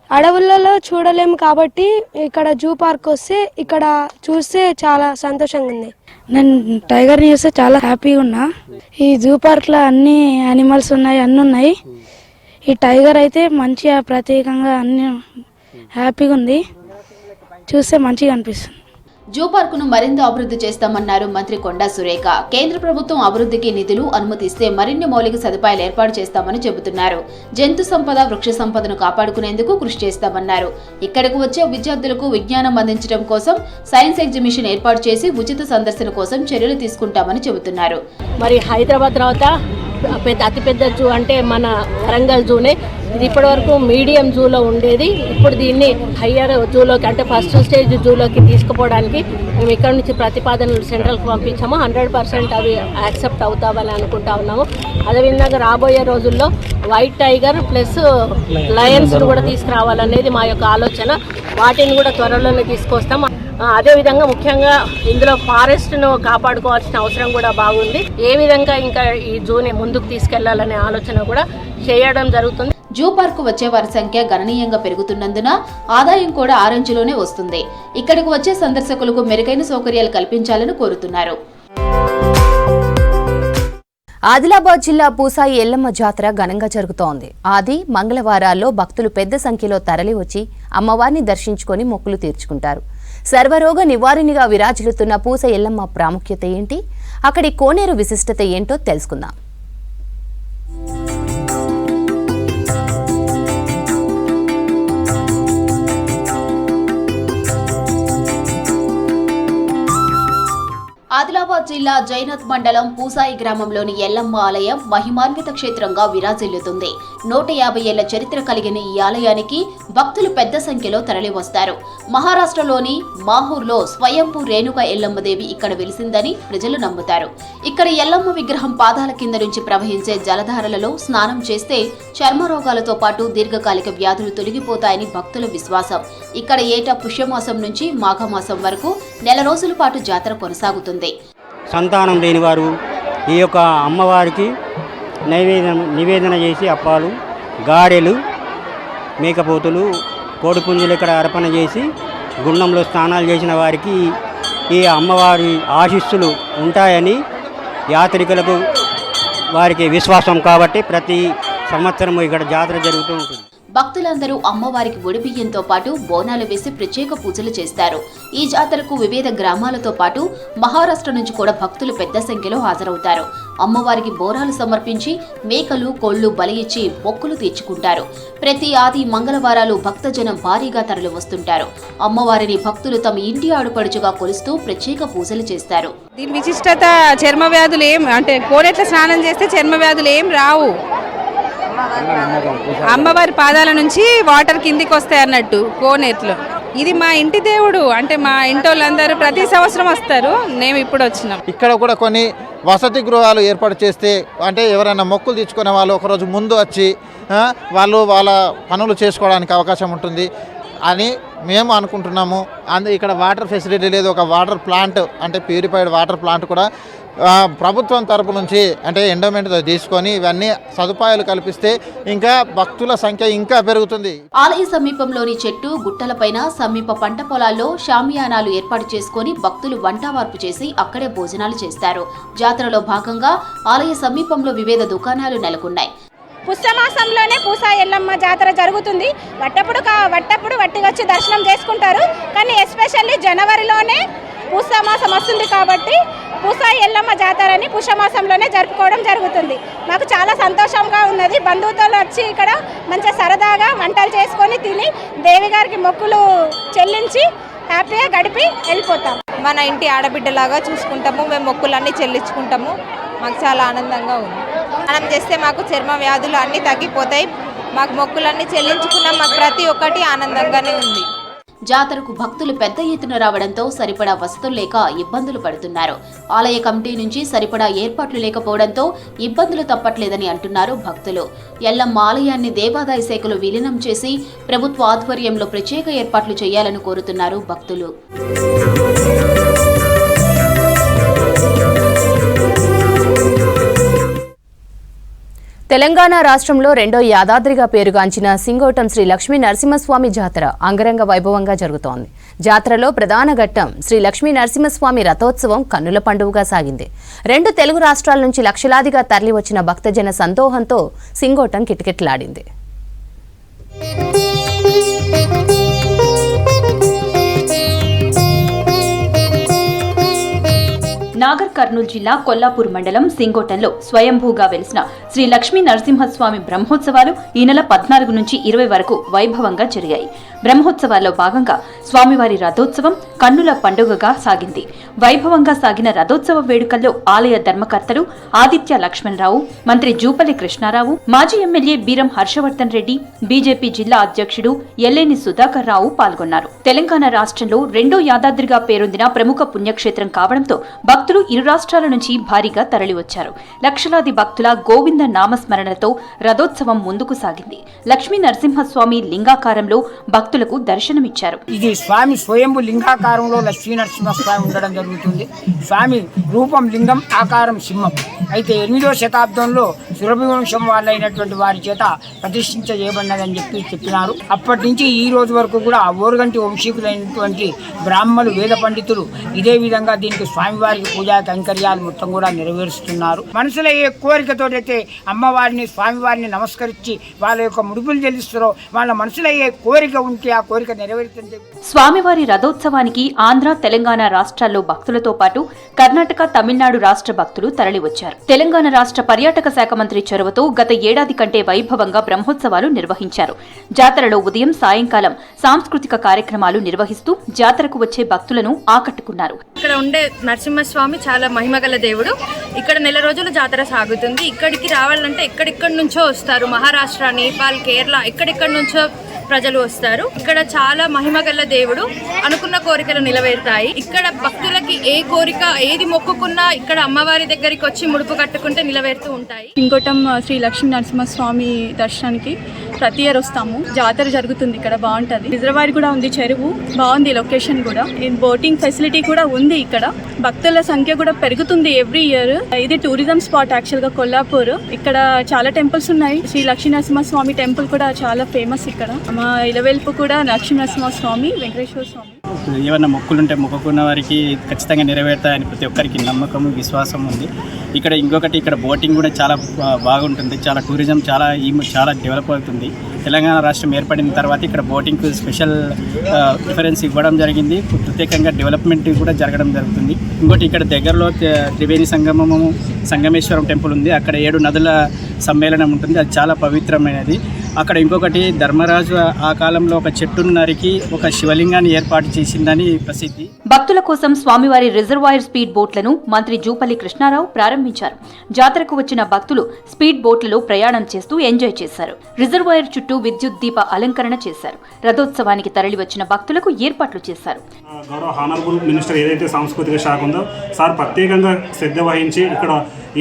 అడవులలో చూడలేము కాబట్టి ఇక్కడ జూ పార్క్ వస్తే ఇక్కడ చూస్తే చాలా సంతోషంగా ఉంది. నేను టైగర్ని చూస్తే చాలా హ్యాపీగా ఉన్నా. ఈ జూ పార్క్లో అన్ని యానిమల్స్ ఉన్నాయి, అన్నీ ఉన్నాయి. ఈ టైగర్ అయితే మంచిగా ప్రత్యేకంగా అన్ని హ్యాపీగా ఉంది, చూస్తే మంచిగా అనిపిస్తుంది. జూ పార్కును మరింత అభివృద్ధి చేస్తామన్నారు మంత్రి కొండా సురేఖ. కేంద్ర ప్రభుత్వం అభివృద్ధికి నిధులు అనుమతిస్తే మరిన్ని మౌలిక సదుపాయాలు ఏర్పాటు చేస్తామని చెబుతున్నారు. జంతు సంపద, వృక్ష సంపదను కాపాడుకునేందుకు కృషి చేస్తామన్నారు. ఇక్కడకు వచ్చే విద్యార్థులకు విజ్ఞానం అందించడం కోసం సైన్స్ ఎగ్జిబిషన్ ఏర్పాటు చేసి ఉచిత సందర్శన కోసం చర్యలు తీసుకుంటామని చెబుతున్నారు. మరి హైదరాబాద్ తర్వాత అతిపెద్ద జూ అంటే మన వరంగల్ జూనే. ఇది ఇప్పటివరకు మీడియం జూలో ఉండేది. ఇప్పుడు దీన్ని హయ్యర్ జూలోకి అంటే ఫస్ట్ స్టేజ్ జూలోకి తీసుకుపోవడానికి మేము ఇక్కడ నుంచి ప్రతిపాదనలు సెంట్రల్కి పంపించాము. 100% అవి యాక్సెప్ట్ అవుతామని అనుకుంటా ఉన్నాము. అదేవిధంగా రాబోయే రోజుల్లో వైట్ టైగర్ ప్లస్ లయన్స్ కూడా తీసుకురావాలనేది మా యొక్క ఆలోచన. వాటిని కూడా త్వరలోనే తీసుకొస్తాం. అదేవిధంగా ముఖ్యంగా ఇందులో ఫారెస్ట్ను కాపాడుకోవాల్సిన అవసరం కూడా బాగుంది. ఏ విధంగా ఇంకా ఈ జూని ముందుకు తీసుకెళ్లాలనే ఆలోచన కూడా చేయడం జరుగుతుంది. జూ పార్కు వచ్చే వారి సంఖ్య గణనీయంగా పెరుగుతున్నందున ఆదాయం కూడా ఆరంచులోనే వస్తుంది. ఇక్కడికి వచ్చే సందర్శకులకు మెరుగైన సౌకర్యాలు కల్పించాలని కోరుతున్నారు. ఆదిలాబాద్ జిల్లా పూసాయి ఎల్లమ్మ జాతర ఘనంగా జరుగుతోంది. ఆది మంగళవారాల్లో భక్తులు పెద్ద సంఖ్యలో తరలివచ్చి అమ్మవారిని దర్శించుకొని మొక్కులు తీర్చుకుంటారు. సర్వరోగ నివారిణిగా విరాజిల్లుతున్న పూస ఎల్లమ్మ ప్రాముఖ్యత ఏంటి, అక్కడి కోనేరు విశిష్టత ఏంటో తెలుసుకుందాం. ఆదిలాబాద్ జిల్లా జైనత్ మండలం పూసాయి గ్రామంలోని ఎల్లమ్మ ఆలయం మహిమాన్విత క్షేత్రంగా విరాజిల్లుతుంది. 150 ఏళ్ల చరిత్ర కలిగిన ఈ ఆలయానికి భక్తులు పెద్ద సంఖ్యలో తరలివస్తారు. మహారాష్ట్రలోని మాహూర్లో స్వయంభూ రేణుక ఎల్లమ్మదేవి ఇక్కడ వెలిసిందని ప్రజలు నమ్ముతారు. ఇక్కడ ఎల్లమ్మ విగ్రహం పాదాల కింద నుంచి ప్రవహించే జలధారలలో స్నానం చేస్తే చర్మ రోగాలతో పాటు దీర్ఘకాలిక వ్యాధులు తొలగిపోతాయని భక్తుల విశ్వాసం. ఇక్కడ ఏటా పుష్యమాసం నుంచి మాఘమాసం వరకు నెల రోజుల పాటు జాతర కొనసాగుతుంది. సంతానం లేని వారు ఈ యొక్క అమ్మవారికి నివేదన చేసి అప్పాలు, గారెలు, మేకపోతులు, కోడిపుంజులు ఇక్కడ అర్పణ చేసి గుండంలో స్నానాలు చేసిన వారికి ఈ అమ్మవారి ఆశీస్సులు ఉంటాయని యాత్రికులకు వారికి విశ్వాసం. కాబట్టి ప్రతి సంవత్సరం ఇక్కడ జాతర జరుగుతూ ఉంటుంది. భక్తులందరూ అమ్మవారికి ఒడిబియ్యంతో పాటు బోనాలు వేసి ప్రత్యేక పూజలు చేస్తారు. ఈ జాతరకు వివిధ గ్రామాలతో పాటు మహారాష్ట్ర నుంచి కూడా భక్తులు పెద్ద సంఖ్యలో హాజరవుతారు. అమ్మవారికి బోనాలు సమర్పించి మేకలు, కోళ్లు బలి ఇచ్చి మొక్కులు తీర్చుకుంటారు. ప్రతి ఆది మంగళవారాలు భక్తజనం భారీగా తరలి వస్తుంటారు. అమ్మవారిని భక్తులు తమ ఇంటి ఆడుపడుచుగా కొలుస్తూ ప్రత్యేక పూజలు చేస్తారు. దీని విశిష్టత చర్మ వ్యాధులు అంటే కోడెట్ల స్నానం చేస్తే చర్మ వ్యాధులు ఏం రావు. అమ్మవారి పాదాల నుంచి వాటర్ కిందికి వస్తాయి అన్నట్టు కోనేట్లో. ఇది మా ఇంటి దేవుడు అంటే మా ఇంటి వాళ్ళందరూ ప్రతి సంవత్సరం వస్తారు. మేము ఇప్పుడు వచ్చినాం. ఇక్కడ కూడా కొన్ని వసతి గృహాలు ఏర్పాటు చేస్తే అంటే ఎవరైనా మొక్కులు తెచ్చుకునే వాళ్ళు ఒకరోజు ముందు వచ్చి వాళ్ళు వాళ్ళ పనులు చేసుకోవడానికి అవకాశం ఉంటుంది అని మేము అనుకుంటున్నాము. ఇక్కడ వాటర్ ఫెసిలిటీ లేదు. ఒక వాటర్ ప్లాంట్ అంటే ప్యూరిఫైడ్ వాటర్ ప్లాంట్ కూడా ప్రభుత్వం తరపు నుంచి అంటే ఎండోమెంట్ తీసుకొని ఇవన్నీ సదుపాయాలు కల్పిస్తే ఇంకా భక్తుల సంఖ్య ఇంకా పెరుగుతుంది. ఆలయ సమీపంలోని చెట్టు గుట్టలపైన సమీప పంట పొలాల్లో షామియానాలు ఏర్పాటు చేసుకుని భక్తులు వంటవార్పు చేసి అక్కడే భోజనాలు చేస్తారు. జాతరలో భాగంగా ఆలయ సమీపంలో వివిధ దుకాణాలు నెలకొన్నాయి. పుష్యమాసంలోనే పూసా ఎల్లమ్మ జాతర జరుగుతుంది. వట్టప్పుడు వట్టిగొచ్చి దర్శనం చేసుకుంటారు. కానీ ఎస్పెషల్లీ జనవరిలోనే పూసమాసం వస్తుంది కాబట్టి పూసా ఎల్లమ్మ జాతరని పుష్యమాసంలోనే జరుపుకోవడం జరుగుతుంది. మాకు చాలా సంతోషంగా ఉన్నది. బంధువులతో వచ్చి ఇక్కడ మంచిగా సరదాగా వంటలు చేసుకొని తిని దేవి గారికి మొక్కులు చెల్లించి హ్యాపీగా గడిపి వెళ్ళిపోతాం. మన ఇంటి ఆడబిడ్డలాగా చూసుకుంటాము. మేము మొక్కులన్నీ చెల్లించుకుంటాము. మాకు చాలా ఆనందంగా ఉంది. స్నానం చేస్తే మాకు చర్మ వ్యాధులు అన్నీ తగ్గిపోతాయి. మాకు మొక్కులన్నీ చెల్లించుకున్నాం. మాకు ప్రతి ఒక్కటి ఆనందంగానే ఉంది. జాతరకు భక్తులు పెద్ద ఎత్తున రావడంతో సరిపడా వసతులు లేక ఇబ్బందులు పడుతున్నారు. ఆలయ కమిటీ నుంచి సరిపడా ఏర్పాట్లు లేకపోవడంతో ఇబ్బందులు తప్పట్లేదని అంటున్నారు భక్తులు. ఎల్లమ్మ ఆలయాన్ని దేవాదాయ శాఖలో విలీనం చేసి ప్రభుత్వ ఆధ్వర్యంలో ప్రత్యేక ఏర్పాట్లు చేయాలని కోరుతున్నారు భక్తులు. తెలంగాణ రాష్ట్రంలో రెండో యాదాద్రిగా పేరుగాంచిన సింగోటం శ్రీ లక్ష్మీ నరసింహస్వామి జాతర అంగరంగ వైభవంగా జరుగుతోంది. జాతరలో ప్రధాన ఘట్టం శ్రీ లక్ష్మీ నరసింహస్వామి రథోత్సవం కన్నుల పండుగగా సాగింది. 2 తెలుగు రాష్ట్రాల నుంచి లక్షలాదిగా తరలివచ్చిన భక్తజన సందోహంతో సింగోటం కిటకిటలాడింది. నాగర్ కర్నూలు జిల్లా కొల్లాపూర్ మండలం సింగోటంలో స్వయంభూగా వెలిసిన శ్రీ లక్ష్మీ నరసింహస్వామి బ్రహ్మోత్సవాలు ఈ నెల 14 నుంచి 20 వరకు వైభవంగా జరిగాయి. బ్రహ్మోత్సవాల్లో భాగంగా స్వామివారి రథోత్సవం కన్నుల పండుగగా సాగింది. వైభవంగా సాగిన రథోత్సవ వేడుకల్లో ఆలయ ధర్మకర్తలు ఆదిత్య లక్ష్మణరావు, మంత్రి జూపల్లి కృష్ణారావు, మాజీ ఎమ్మెల్యే బీరం హర్షవర్ధన్ రెడ్డి, బీజేపీ జిల్లా అధ్యక్షుడు ఎల్లేని సుధాకర్ రావు పాల్గొన్నారు. తెలంగాణ రాష్ట్రంలో రెండో యాదాద్రిగా పేరొందిన ప్రముఖ పుణ్యక్షేత్రం కావడంతో భక్తులు ఇరు రాష్ట్రాల నుంచి భారీగా తరలివచ్చారు. లక్షలాది భక్తుల గోవింద నామస్మరణలతో రథోత్సవం ముందుకు సాగింది. లక్ష్మీ నరసింహస్వామి లింగాకారంలో భక్తులకు దర్శనమిచ్చారు. ఇది స్వామి స్వయంభు లింగాకారంలో లక్ష్మీ నరసింహస్వామి ఉండడం జరుగుతుంది. స్వామి రూపం లింగం, ఆకారం సింహం. అయితే 8వ శతాబ్దంలో సురభి వంశం వాళ్ళైనటువంటి వారి చేత ప్రతిష్ఠించ చేయబడినదని చెప్పినారు. అప్పటి నుంచి ఈ రోజు వరకు కూడా ఓరుగంటి వంశీకులైనటువంటి బ్రాహ్మణులు, వేద పండితులు ఇదే విధంగా దీనికి స్వామివారికి పూజా కైంకర్యాలు మొత్తం కూడా నెరవేరుస్తున్నారు. మనుషుల ఏ కోరికతోటైతే అమ్మవారిని స్వామివారిని నమస్కరించి వాళ్ళ యొక్క ముడుపులు చెల్లిస్తారో వాళ్ళ మనసులయ్యే కోరిక ఉంటే ఆ కోరిక నెరవేరుతుంది. స్వామివారి రథోత్సవానికి ఆంధ్ర, తెలంగాణ రాష్ట్రాల్లో భక్తులతో పాటు కర్ణాటక, తమిళనాడు రాష్ట్ర భక్తులు తరలివచ్చారు. తెలంగాణ రాష్ట్ర పర్యాటక శాఖ మంత్రి చొరవతో గత ఏడాది కంటే వైభవంగా బ్రహ్మోత్సవాలు నిర్వహించారు. జాతరలో ఉదయం, సాయంకాలం సాంస్కృతిక కార్యక్రమాలు నిర్వహిస్తూ జాతరకు వచ్చే భక్తులను ఆకట్టుకున్నారు. ఇక్కడ ఉండే నరసింహస్వామి చాలా మహిమగల దేవుడు. ఇక్కడ నెల రోజులు జాతర సాగుతుంది. ఇక్కడికి రావాలంటే ఎక్కడెక్కడి నుంచో వస్తారు. మహారాష్ట్ర, నేపాల్, కేరళ ఎక్కడెక్కడి నుంచో ప్రజలు వస్తారు. ఇక్కడ చాలా మహిమగల దేవుడు. అనుకున్న కోరికలు నెరవేరుతాయి. ఇక్కడ భక్తులకి ఏ కోరిక ఏది మొక్కుకున్నా ఇక్కడ అమ్మవారి దగ్గరికి వచ్చి ముడుపు కట్టుకుంటే నెరవేరుతూ ఉంటాయి. సింగోటం శ్రీ లక్ష్మీ నరసింహస్వామి దర్శనానికి ప్రతి ఇయర్ వస్తాము. జాతర జరుగుతుంది ఇక్కడ, బాగుంటుంది. రిజర్వాయర్ కూడా ఉంది, చెరువు బాగుంది, లొకేషన్ కూడా. బోటింగ్ ఫెసిలిటీ కూడా ఉంది. ఇక్కడ భక్తుల సంఖ్య కూడా పెరుగుతుంది ఎవ్రీ ఇయర్. ఇది టూరిజం స్పాట్ యాక్చువల్ గా కొల్లాపూర్. ఇక్కడ చాలా టెంపుల్స్ ఉన్నాయి. శ్రీ లక్ష్మీ నరసింహస్వామి టెంపుల్ కూడా చాలా ఫేమస్ ఇక్కడ. మా ఇలవెల్పు కూడా లక్ష్మీ నరసింహస్వామి, వెంకటేశ్వర స్వామి. ఏమైనా మొక్కులుంటే మొక్కుకున్న వారికి ఖచ్చితంగా నెరవేరుతాయని ప్రతి ఒక్కరికి నమ్మకం విశ్వాసం ఉంది. ఇక్కడ బోటింగ్ కూడా చాలా బాగుంటుంది. చాలా టూరిజం చాలా డెవలప్ అవుతుంది. తెలంగాణ రాష్ట్రం ఏర్పడిన తర్వాత ఇక్కడ బోటింగ్కు స్పెషల్ ప్రిఫరెన్స్ ఇవ్వడం జరిగింది. ప్రత్యేకంగా డెవలప్మెంట్ కూడా జరగడం జరుగుతుంది. ఇంకోటి ఇక్కడ దగ్గరలో త్రివేణి సంగమేశ్వరం టెంపుల్ ఉంది. అక్కడ 7 నదుల సమ్మేళనం ఉంటుంది. అది చాలా పవిత్రమైనది. అక్కడ ఇంకొకటి ధర్మరాజు ఆ కాలంలో ఒక చెట్టును నరికి ఒక శివలింగాన్ని ఏర్పాటు చేసిందని ప్రసిద్ధి. భక్తుల కోసం స్వామివారి రిజర్వాయర్ స్పీడ్ బోట్లను మంత్రి జూపల్లి కృష్ణారావు ప్రారంభించారు. జాతరకు వచ్చిన భక్తులు స్పీడ్ బోట్లలో ప్రయాణం చేస్తూ ఎంజాయ్ చేశారు. రిజర్వాయర్ చుట్టూ విద్యుత్ దీప అలంకరణ చేశారు. రథోత్సవానికి తరలివచ్చిన భక్తులకు ఏర్పాట్లు చేశారు. గౌరవ హానరబుల్ మినిస్టర్ ఏదైతే సాంస్కృతిక శాఖ ఉందో సార్ ప్రత్యేకంగా శ్రద్ధ వహించి ఇక్కడ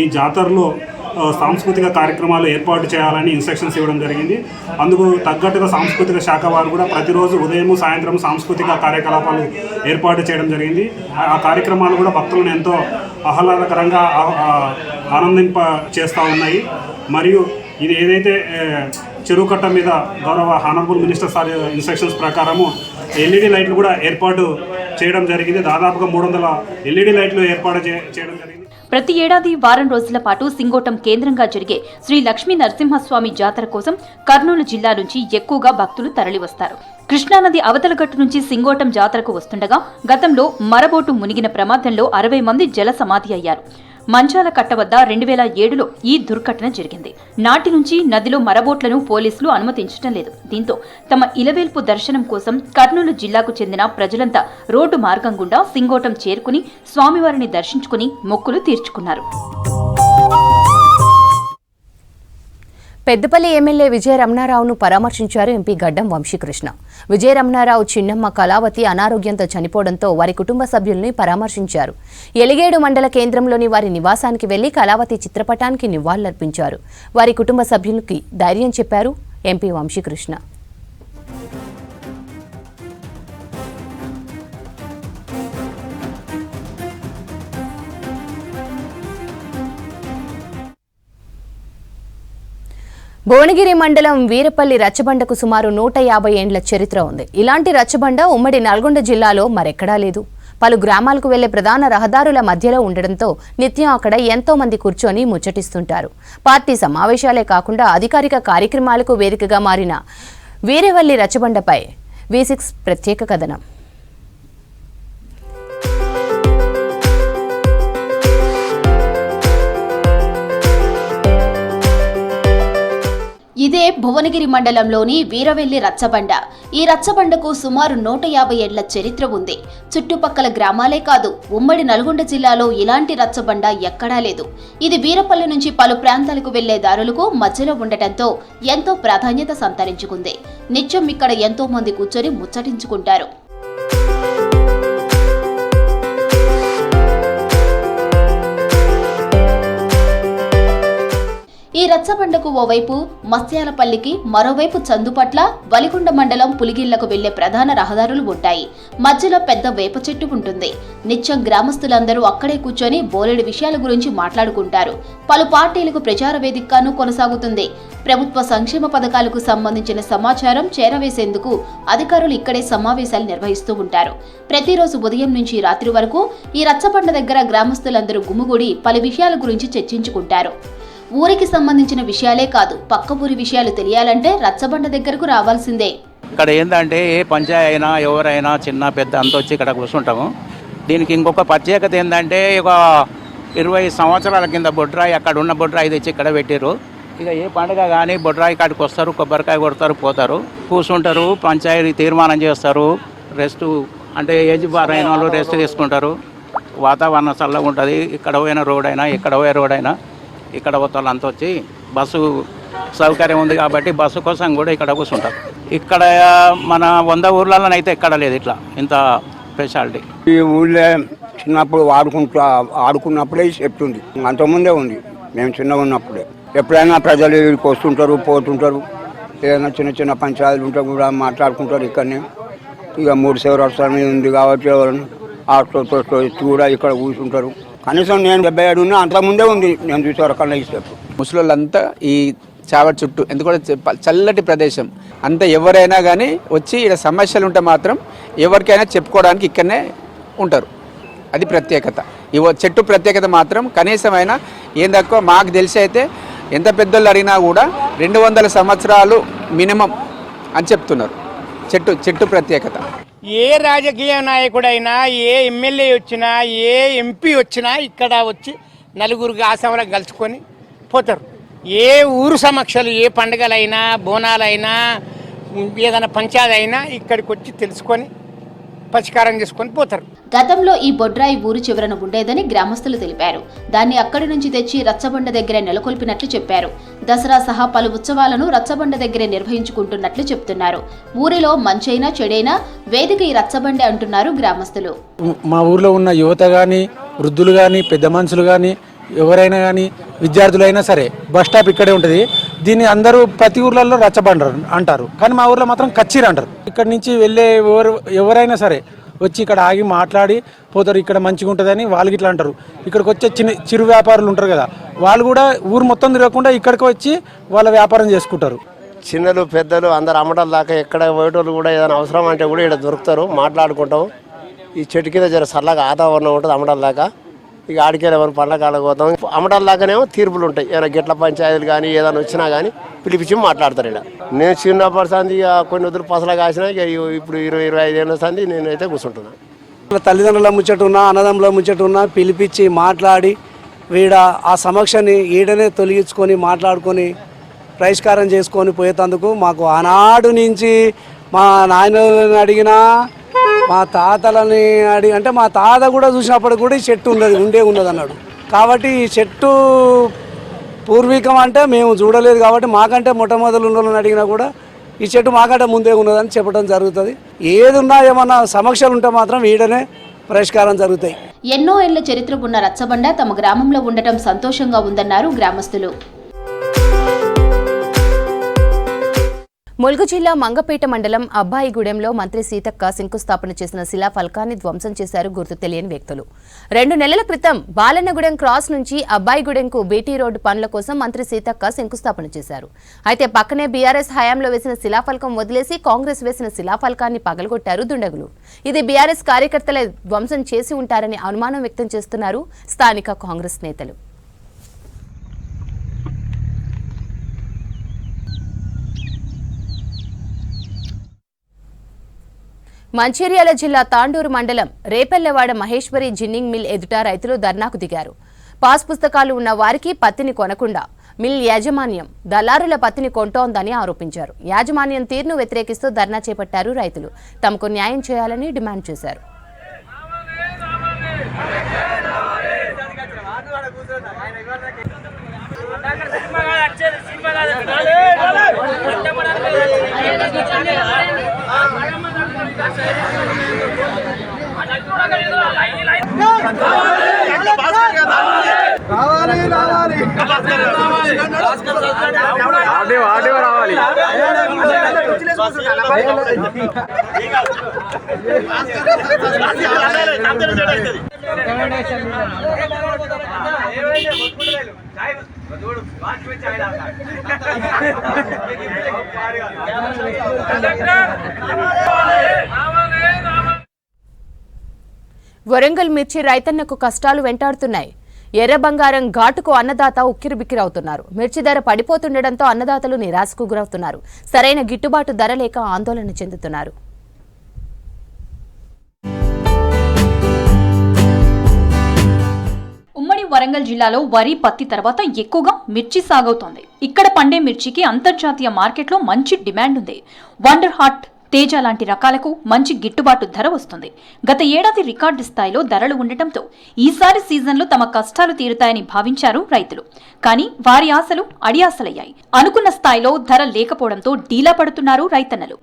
ఈ జాతరలో సాంస్కృతిక కార్యక్రమాలు ఏర్పాటు చేయాలని ఇన్స్ట్రక్షన్స్ ఇవ్వడం జరిగింది. అందుకు తగ్గట్టుగా సాంస్కృతిక శాఖ వారు కూడా ప్రతిరోజు ఉదయం సాయంత్రం సాంస్కృతిక కార్యకలాపాలు ఏర్పాటు చేయడం జరిగింది. ఆ కార్యక్రమాలు కూడా భక్తులను ఎంతో ఆహ్లాదకరంగా ఆనందింప చేస్తూ ఉన్నాయి. మరియు ఇది ఏదైతే చెరువు కట్ట మీద గౌరవ హానరబుల్ మినిస్టర్ సార్ ఇన్స్ట్రక్షన్స్ ప్రకారము ఎల్ఈడి లైట్లు కూడా ఏర్పాటు చేయడం జరిగింది. దాదాపుగా 300 ఎల్ఈడి లైట్లు ఏర్పాటు చేయడం జరిగింది. ప్రతి ఏడాది వారం రోజుల పాటు సింగోటం కేంద్రంగా జరిగే శ్రీ లక్ష్మీ నరసింహస్వామి జాతర కోసం కర్నూలు జిల్లా నుంచి ఎక్కువగా భక్తులు తరలివస్తారు. కృష్ణానది అవతల గట్టు నుంచి సింగోటం జాతరకు వస్తుండగా గతంలో మరబోటు మునిగిన ప్రమాదంలో 60 మంది జల సమాధి అయ్యారు. మంచాల కట్ట వద్ద 2007లో ఈ దుర్ఘటన జరిగింది. నాటి నుంచి నదిలో మరబోట్లను పోలీసులు అనుమతించడం లేదు. దీంతో తమ ఇలవేల్పు దర్శనం కోసం కర్నూలు జిల్లాకు చెందిన ప్రజలంతా రోడ్డు మార్గం గుండా సింగోటం చేరుకుని స్వామివారిని దర్శించుకుని మొక్కులు తీర్చుకున్నారు. పెద్దపల్లి ఎమ్మెల్యే విజయ రమణారావును పరామర్శించారు ఎంపీ గడ్డం వంశీకృష్ణ. విజయ రమణారావు చిన్నమ్మ కళావతి అనారోగ్యంతో చనిపోవడంతో వారి కుటుంబ సభ్యుల్ని పరామర్శించారు. ఎలిగేడు మండల కేంద్రంలోని వారి నివాసానికి వెళ్లి కళావతి చిత్రపటానికి నివాళులర్పించారు. వారి కుటుంబ సభ్యులకి ధైర్యం చెప్పారు ఎంపీ వంశీకృష్ణ. భువనగిరి మండలం వీరపల్లి రచ్చబండకు సుమారు 150 ఏండ్ల చరిత్ర ఉంది. ఇలాంటి రచ్చబండ ఉమ్మడి నల్గొండ జిల్లాలో మరెక్కడా లేదు. పలు గ్రామాలకు వెళ్లే ప్రధాన రహదారుల మధ్యలో ఉండడంతో నిత్యం అక్కడ ఎంతో మంది కూర్చొని ముచ్చటిస్తుంటారు. పార్టీ సమావేశాలే కాకుండా అధికారిక కార్యక్రమాలకు వేదికగా మారిన వీరవల్లి రచ్చబండపై V6 ప్రత్యేక కథనం. ఇదే భువనగిరి మండలంలోని వీరవెల్లి రచ్చబండ. ఈ రచ్చబండకు సుమారు 150 ఏళ్ల చరిత్ర ఉంది. చుట్టుపక్కల గ్రామాలే కాదు, ఉమ్మడి నల్గొండ జిల్లాలో ఇలాంటి రచ్చబండ ఎక్కడా లేదు. ఇది వీరపల్లి నుంచి పలు ప్రాంతాలకు వెళ్లే దారులకు మధ్యలో ఉండటంతో ఎంతో ప్రాధాన్యత సంతరించుకుంది. నిత్యం ఇక్కడ ఎంతో మంది కూర్చొని ముచ్చటించుకుంటారు. ఈ రచ్చబండకు ఓవైపు మస్యాలపల్లికి, మరోవైపు చందుపట్ల, వలిగొండ మండలం పులిగిళ్లకు వెళ్లే ప్రధాన రహదారులు ఉంటాయి. మధ్యలో పెద్ద వేప చెట్టు ఉంటుంది. నిత్యం గ్రామస్తులందరూ అక్కడే కూర్చొని బోలెడు విషయాల గురించి మాట్లాడుకుంటారు. పలు పార్టీలకు ప్రచార వేదికగాను కొనసాగుతుంది. ప్రభుత్వ సంక్షేమ పథకాలకు సంబంధించిన సమాచారం చేరవేసేందుకు అధికారులు ఇక్కడే సమావేశాలు నిర్వహిస్తూ ఉంటారు. ప్రతిరోజు ఉదయం నుంచి రాత్రి వరకు ఈ రచ్చబండ దగ్గర గ్రామస్తులందరూ గుమిగూడి పలు విషయాల గురించి చర్చించుకుంటారు. ఊరికి సంబంధించిన విషయాలే కాదు, పక్క ఊరి విషయాలు తెలియాలంటే రచ్చబండ దగ్గరకు రావాల్సిందే. ఇక్కడ ఏంటంటే ఏ పంచాయతీ అయినా ఎవరైనా చిన్న పెద్ద అంత వచ్చి ఇక్కడ కూర్చుంటాము. దీనికి ఇంకొక ప్రత్యేకత ఏంటంటే ఒక 20 సంవత్సరాల కింద బొడ్రాయి, అక్కడ ఉన్న బొడ్రాయి తెచ్చి ఇక్కడ పెట్టారు. ఇక ఏ పండుగ కానీ బొడ్రాయి కాడికి వస్తారు, కొబ్బరికాయ కొడతారు, పోతారు, కూర్చుంటారు, పంచాయతీ తీర్మానం చేస్తారు. రెస్ట్ అంటే ఏజ్ బార్ అయిన వాళ్ళు రెస్ట్ తీసుకుంటారు. వాతావరణం చల్లగా ఉంటుంది. ఇక్కడ పోయిన రోడ్ అయినా ఎక్కడ పోయే రోడ్ అయినా ఇక్కడ పోతారు. అంత వచ్చి బస్సు సౌకర్యం ఉంది కాబట్టి బస్సు కోసం కూడా ఇక్కడ కూర్చుంటారు. ఇక్కడ మన 100 ఊర్లలోనైతే ఎక్కడ లేదు ఇట్లా ఇంత స్పెషాలిటీ. ఈ ఊళ్ళో చిన్నప్పుడు ఆడుకున్నప్పుడే చెప్తుంది, అంతకుముందే ఉంది. మేము చిన్నగా ఉన్నప్పుడే ఎప్పుడైనా ప్రజలు ఇక్కడికి వస్తుంటారు, పోతుంటారు. ఏదైనా చిన్న చిన్న పంచాయతీలు ఉంటే కూడా మాట్లాడుకుంటారు ఇక్కడనే. ఇక 3 సంవత్సరాల మీద ఉంది కాబట్టి ఎవరైనా ఆటో కూడా ఇక్కడ కూర్చుంటారు. కనీసం నేను 77 ఉన్నా అంతకుముందే ఉంది. నేను చూసే రకంగా ఇస్తే ముసలోళ్ళంతా ఈ చావడి చుట్టూ, ఎందుకంటే చల్లటి ప్రదేశం అంత ఎవరైనా కానీ వచ్చి ఇక్కడ సమస్యలు ఉంటే మాత్రం ఎవరికైనా చెప్పుకోవడానికి ఇక్కడనే ఉంటారు. అది ప్రత్యేకత. ఈ చెట్టు ప్రత్యేకత మాత్రం కనీసమైన ఏం తక్కువ మాకు తెలిసి అయితే ఎంత పెద్దోళ్ళు అడిగినా కూడా 200 సంవత్సరాలు మినిమం అని చెప్తున్నారు. చెట్టు ప్రత్యేకత. ఏ రాజకీయ నాయకుడైనా, ఏ ఎమ్మెల్యే వచ్చినా, ఏ ఎంపీ వచ్చినా ఇక్కడ వచ్చి నలుగురికి ఆశమలకు కలుసుకొని పోతారు. ఏ ఊరు సమక్షాలు, ఏ పండుగలైనా, బోనాలైనా, ఏదైనా పంచాయతీ అయినా ఇక్కడికి వచ్చి తెలుసుకొని పరిష్కారం చేసుకొని పోతారు. గతంలో ఈ బొడ్రాయి ఊరు చివరన ఉండేదని గ్రామస్తులు తెలిపారు. దాన్ని అక్కడి నుంచి తెచ్చి రచ్చబండ దగ్గరే నెలకొల్పినట్లు చెప్పారు. దసరా సహా పలు ఉత్సవాలను రచ్చబండ దగ్గరే నిర్వహించుకుంటున్నట్లు చెప్తున్నారు. ఊరిలో మంచైనా చెడైనా వేదిక ఈ రచ్చబండే అంటున్నారు గ్రామస్తులు. మా ఊర్లో ఉన్న యువత కానీ, వృద్ధులు కానీ, పెద్ద మనుషులు కానీ, ఎవరైనా కానీ, విద్యార్థులైనా సరే బస్ స్టాప్ ఇక్కడే ఉంటుంది. దీన్ని అందరూ ప్రతి ఊర్లలో రచ్చబండ అంటారు, కానీ మా ఊర్లో మాత్రం కచ్చిర అంటారు. ఇక్కడి నుంచి వెళ్ళే ఎవరైనా సరే వచ్చి ఇక్కడ ఆగి మాట్లాడి పోతారు. ఇక్కడ మంచిగా ఉంటుందని వాళ్ళకి ఇట్లా అంటారు. ఇక్కడికి వచ్చే చిరు వ్యాపారులు ఉంటారు కదా, వాళ్ళు కూడా ఊరు మొత్తం తిరగకుండా ఇక్కడికి వచ్చి వాళ్ళ వ్యాపారం చేసుకుంటారు. చిన్నలు పెద్దలు అందరు అమ్మడాల దాకా ఎక్కడ పోయేటోళ్ళు కూడా ఏదైనా అవసరం అంటే కూడా ఇక్కడ దొరుకుతారు, మాట్లాడుకుంటాం. ఈ చెట్టు కింద జర చల్లగా వాతావరణం ఉంటుంది అమ్మడాల దాకా. ఇక ఆడికే ఎవరు పండ్ల పోతాం. అమ్మడాల దాకానేమో తీర్పులు ఉంటాయి. ఏదైనా గిట్ల పంచాయతీలు కానీ ఏదైనా వచ్చినా కానీ పిలిపించి మాట్లాడతారు. ఇక్కడ నేను చిన్నప్పటి సంది కొన్ని వదులు పసలు కాసినా ఇక ఇప్పుడు 20-25 ఏళ్ళ సంది నేనైతే కూర్చుంటున్నాను. తల్లిదండ్రుల ముచ్చట ఉన్నా, అన్నదమ్ముల ముచ్చట ఉన్నా పిలిపించి మాట్లాడి వీడ ఆ సమస్యని ఈడనే తొలగించుకొని మాట్లాడుకొని పరిష్కారం చేసుకొని పోయేందుకు మాకు ఆనాడు నుంచి మా నాయనని అడిగినా, మా తాతలని అంటే మా తాత కూడా చూసినప్పుడు కూడా ఈ చెట్టు ఉండే ఉన్నది అన్నాడు. కాబట్టి ఈ చెట్టు పూర్వీకం అంటే మేము చూడలేదు కాబట్టి మాకంటే మొట్టమొదలు ఉన్నోళ్ళని అడిగినా కూడా ఈ చెట్టు మాకంటే ముందే ఉన్నదని చెప్పడం జరుగుతుంది. ఏదున్నా ఏమన్నా సమస్యలు ఉంటే మాత్రం ఈడనే పరిష్కారం జరుగుతాయి. ఎన్నో ఏళ్ల చరిత్ర ఉన్న రచ్చబండ తమ గ్రామంలో ఉండటం సంతోషంగా ఉందన్నారు గ్రామస్తులు. ములుగు జిల్లా మంగపేట మండలం అబ్బాయిగూడెంలో మంత్రి సీతక్క శంకుస్థాపన చేసిన శిలాఫలకాన్ని ధ్వంసం చేశారు గుర్తు తెలియని వ్యక్తులు. 2 నెలల క్రితం బాలన్నగూడెం క్రాస్ నుంచి అబ్బాయిగూడెంకు బీటీ రోడ్డు పనుల కోసం మంత్రి సీతక్క శంకుస్థాపన చేశారు. అయితే పక్కనే బీఆర్ఎస్ హయాంలో వేసిన శిలాఫలకం వదిలేసి కాంగ్రెస్ వేసిన శిలాఫలకాన్ని పగలగొట్టారు దుండగులు. ఇది బీఆర్ఎస్ కార్యకర్తలే ధ్వంసం చేసి ఉంటారని అనుమానం వ్యక్తం చేస్తున్నారు స్థానిక కాంగ్రెస్ నేతలు. మంచిర్యాల జిల్లా తాండూరు మండలం రేపెల్లవాడ మహేశ్వరి జిన్నింగ్ మిల్ ఎదుట రైతులు ధర్నాకు దిగారు. పాస్ పుస్తకాలు ఉన్న వారికి పత్తిని కొనకుండా మిల్ యాజమాన్యం దళారుల పత్తిని కొంటోందని ఆరోపించారు. యాజమాన్యం తీరును వ్యతిరేకిస్తూ ధర్నా చేపట్టారు రైతులు. తమకు న్యాయం చేయాలని డిమాండ్ చేశారు. వరంగల్ మిర్చి రైతన్నకు కష్టాలు వెంటాడుతున్నాయి. ఎర్ర బంగారం ఘాటుకు అన్నదాత ఉక్కిరిబిక్కిరవుతున్నారు. మిర్చి ధర పడిపోతుండటంతో అన్నదాతలు నిరాశకు గురవుతున్నారు. సరైన గిట్టుబాటు ధర లేక ఆందోళన చెందుతున్నారు. ఉమ్మడి వరంగల్ జిల్లాలో వరి, పత్తి తర్వాత ఎక్కువగా మిర్చి సాగవుతోంది. ఇక్కడ పండే మిర్చికి అంతర్జాతీయ మార్కెట్లో మంచి డిమాండ్ ఉంది. వండర్ హార్ట్, తేజ లాంటి రకాలకు మంచి గిట్టుబాటు ధర వస్తుంది. గత ఏడాది రికార్డు స్థాయిలో ధరలు ఉండటంతో ఈసారి సీజన్లో తమ కష్టాలు తీరుతాయని భావించారు రైతులు. కానీ వారి ఆశలు అడియాసలయ్యాయి. అనుకున్న స్థాయిలో ధర లేకపోవడంతో డీలా పడుతున్నారు రైతన్నలు.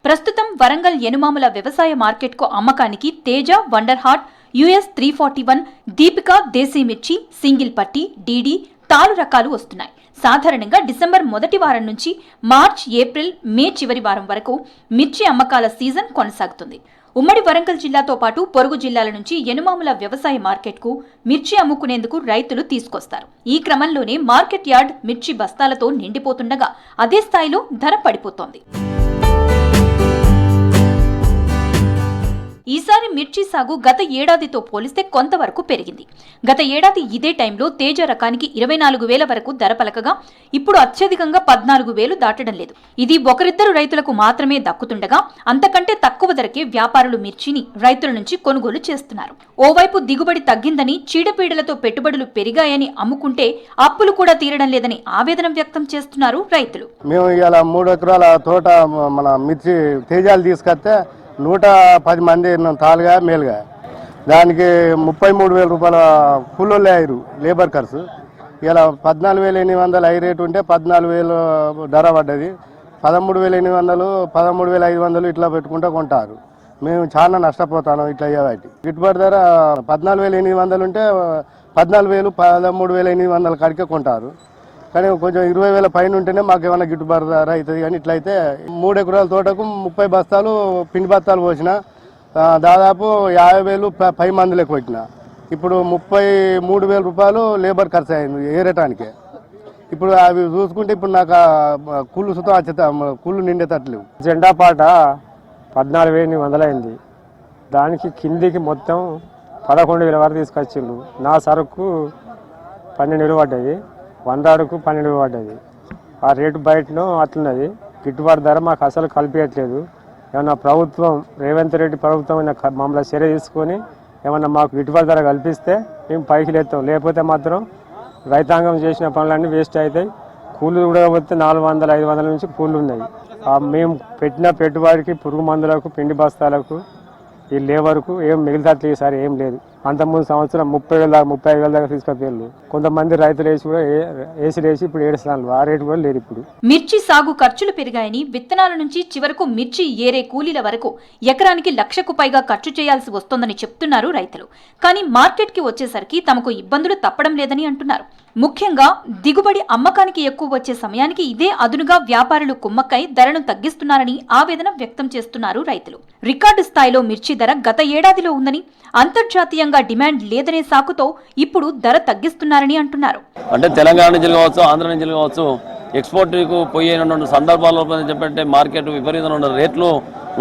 ప్రస్తుతం వరంగల్ ఎనుమాముల వ్యవసాయ మార్కెట్కు అమ్మకానికి Teja, wonder hot, US 341, Deepika, దేశీ మిర్చి, సింగిల్ పట్టి, డీడీ, తాలు రకాలు వస్తున్నాయి. సాధారణంగా డిసెంబర్ మొదటి వారం నుంచి మార్చ్, ఏప్రిల్, మే చివరి వారం వరకు మిర్చి అమ్మకాల సీజన్ కొనసాగుతుంది. ఉమ్మడి వరంగల్ జిల్లాతో పాటు పొరుగు జిల్లాల నుంచి ఎనుమాముల వ్యవసాయ మార్కెట్కు మిర్చి అమ్ముకునేందుకు రైతులు తీసుకొస్తారు. ఈ క్రమంలోనే మార్కెట్ యార్డ్ మిర్చి బస్తాలతో నిండిపోతుండగా అదే స్థాయిలో ధర పడిపోతోంది. ఈసారి మిర్చి సాగు గత ఏడాదితో పోలిస్తే కొంతవరకు పెరిగింది. గత ఏడాది ఇదే టైంలో తేజ రకానికి 24,000 వరకు ధర పలకగా ఇప్పుడు అత్యధికంగా 14,000 దాటడం లేదు. ఇది ఒకరిద్దరు రైతులకు మాత్రమే దక్కుతుండగా అంతకంటే తక్కువ ధరకే వ్యాపారులు మిర్చిని రైతుల నుంచి కొనుగోలు చేస్తున్నారు. ఓవైపు దిగుబడి తగ్గిందని, చీడపీడలతో పెట్టుబడులు పెరిగాయని అమ్ముకుంటే అప్పులు కూడా తీరడం లేదని ఆవేదన వ్యక్తం చేస్తున్నారు రైతులు. మేము ఇలా 3 ఎకరాల తోట మన మిర్చి తేజాలు తీసుకొస్తే 110 మంది తాలుగా మేలుగా దానికి 33,000 రూపాయల కూలోళ్ళు అయ్యారు లేబర్ ఖర్చు. ఇలా 14,800 హై రేటు ఉంటే 14,000 ధర పడ్డది. 13,800 13,500 ఇట్లా పెట్టుకుంటూ కొంటారు. మేము చాలా నష్టపోతాను ఇట్లా అయ్యేవాటి. గిట్టుబాటు ధర 14,800 ఉంటే 14,000 13,800 కాడికే కొంటారు. కానీ కొంచెం 20,000 పైన ఉంటేనే మాకు ఏమైనా గిట్టుబాటు ధర అవుతుంది. కానీ ఇట్లయితే 3 ఎకరాల తోటకు 30 బస్తాలు పిండి బస్తాలు పోసిన దాదాపు 50,000 పై మందులకు పెట్టిన. ఇప్పుడు 33,000 రూపాయలు లేబర్ ఖర్చు అయింది ఏరటానికే. ఇప్పుడు అవి చూసుకుంటే ఇప్పుడు నాకు కూలు సుతం కూలు నిండేటట్లేవు. జెండా పాట 14,800 అయింది. దానికి కిందికి మొత్తం 11,000 వరకు తీసుకొచ్చిండు. నా సరుకు 12,000 పడ్డది. 100 అడుగు 12,000 పడ్డది. ఆ రేటు బయటను అట్లున్నది. గిట్టుబాటు ధర మాకు అసలు కల్పించట్లేదు. ఏమన్నా ప్రభుత్వం రేవంత్ రెడ్డి ప్రభుత్వం మమ్మల్ని చర్య తీసుకొని ఏమన్నా మాకు గిట్టుబాటు ధర కల్పిస్తే మేము పైకి లేస్తాం. లేకపోతే మాత్రం రైతాంగం చేసిన పనులన్నీ వేస్ట్ అవుతాయి. కూలీలు కూడా పోతే 400-500 నుంచి కూలీలు ఉన్నాయి. మేము పెట్టిన పెట్టుబడికి పురుగు మందులకు పిండి బస్తాలకు ఈ లేబర్కు ఏం మిగిలితే ఈసారి ఏం లేదు. అంతకుముందు సంవత్సరం 35,000 దాకా తీసుకపోయారు. కొంతమంది రైతులు వేసి కూడా వేసి ఇప్పుడు 7 స్థానాలు ఆ రేటు కూడా లేదు. ఇప్పుడు మిర్చి సాగు ఖర్చులు పెరిగాయని విత్తనాల నుంచి చివరకు మిర్చి ఏరే కూలీల వరకు ఎకరానికి 1,00,000కు పైగా ఖర్చు చేయాల్సి వస్తోందని చెప్తున్నారు రైతులు. కానీ మార్కెట్కి వచ్చేసరికి తమకు ఇబ్బందులు తప్పడం లేదని అంటున్నారు. ముఖ్యంగా దిగుబడి అమ్మకానికి ఎక్కువ వచ్చే సమయానికి ఇదే అదునుగా వ్యాపారులు కుమ్మక్కై ధరను తగ్గిస్తున్నారని ఆవేదన వ్యక్తం చేస్తున్నారు రైతులు. రికార్డు స్థాయిలో మిర్చి ధర గత ఏడాదిలో ఉందని, అంతర్జాతీయంగా డిమాండ్ లేదనే సాకుతో ఇప్పుడు ధర తగ్గిస్తున్నారని అంటున్నారు. అంటే తెలంగాణ నుంచి కావచ్చు, ఆంధ్ర నుంచి కావచ్చు, ఎక్స్పోర్ట్కు పోయిన సందర్భాల్లో చెప్పంటే మార్కెట్ విపరీతమైన రేట్లు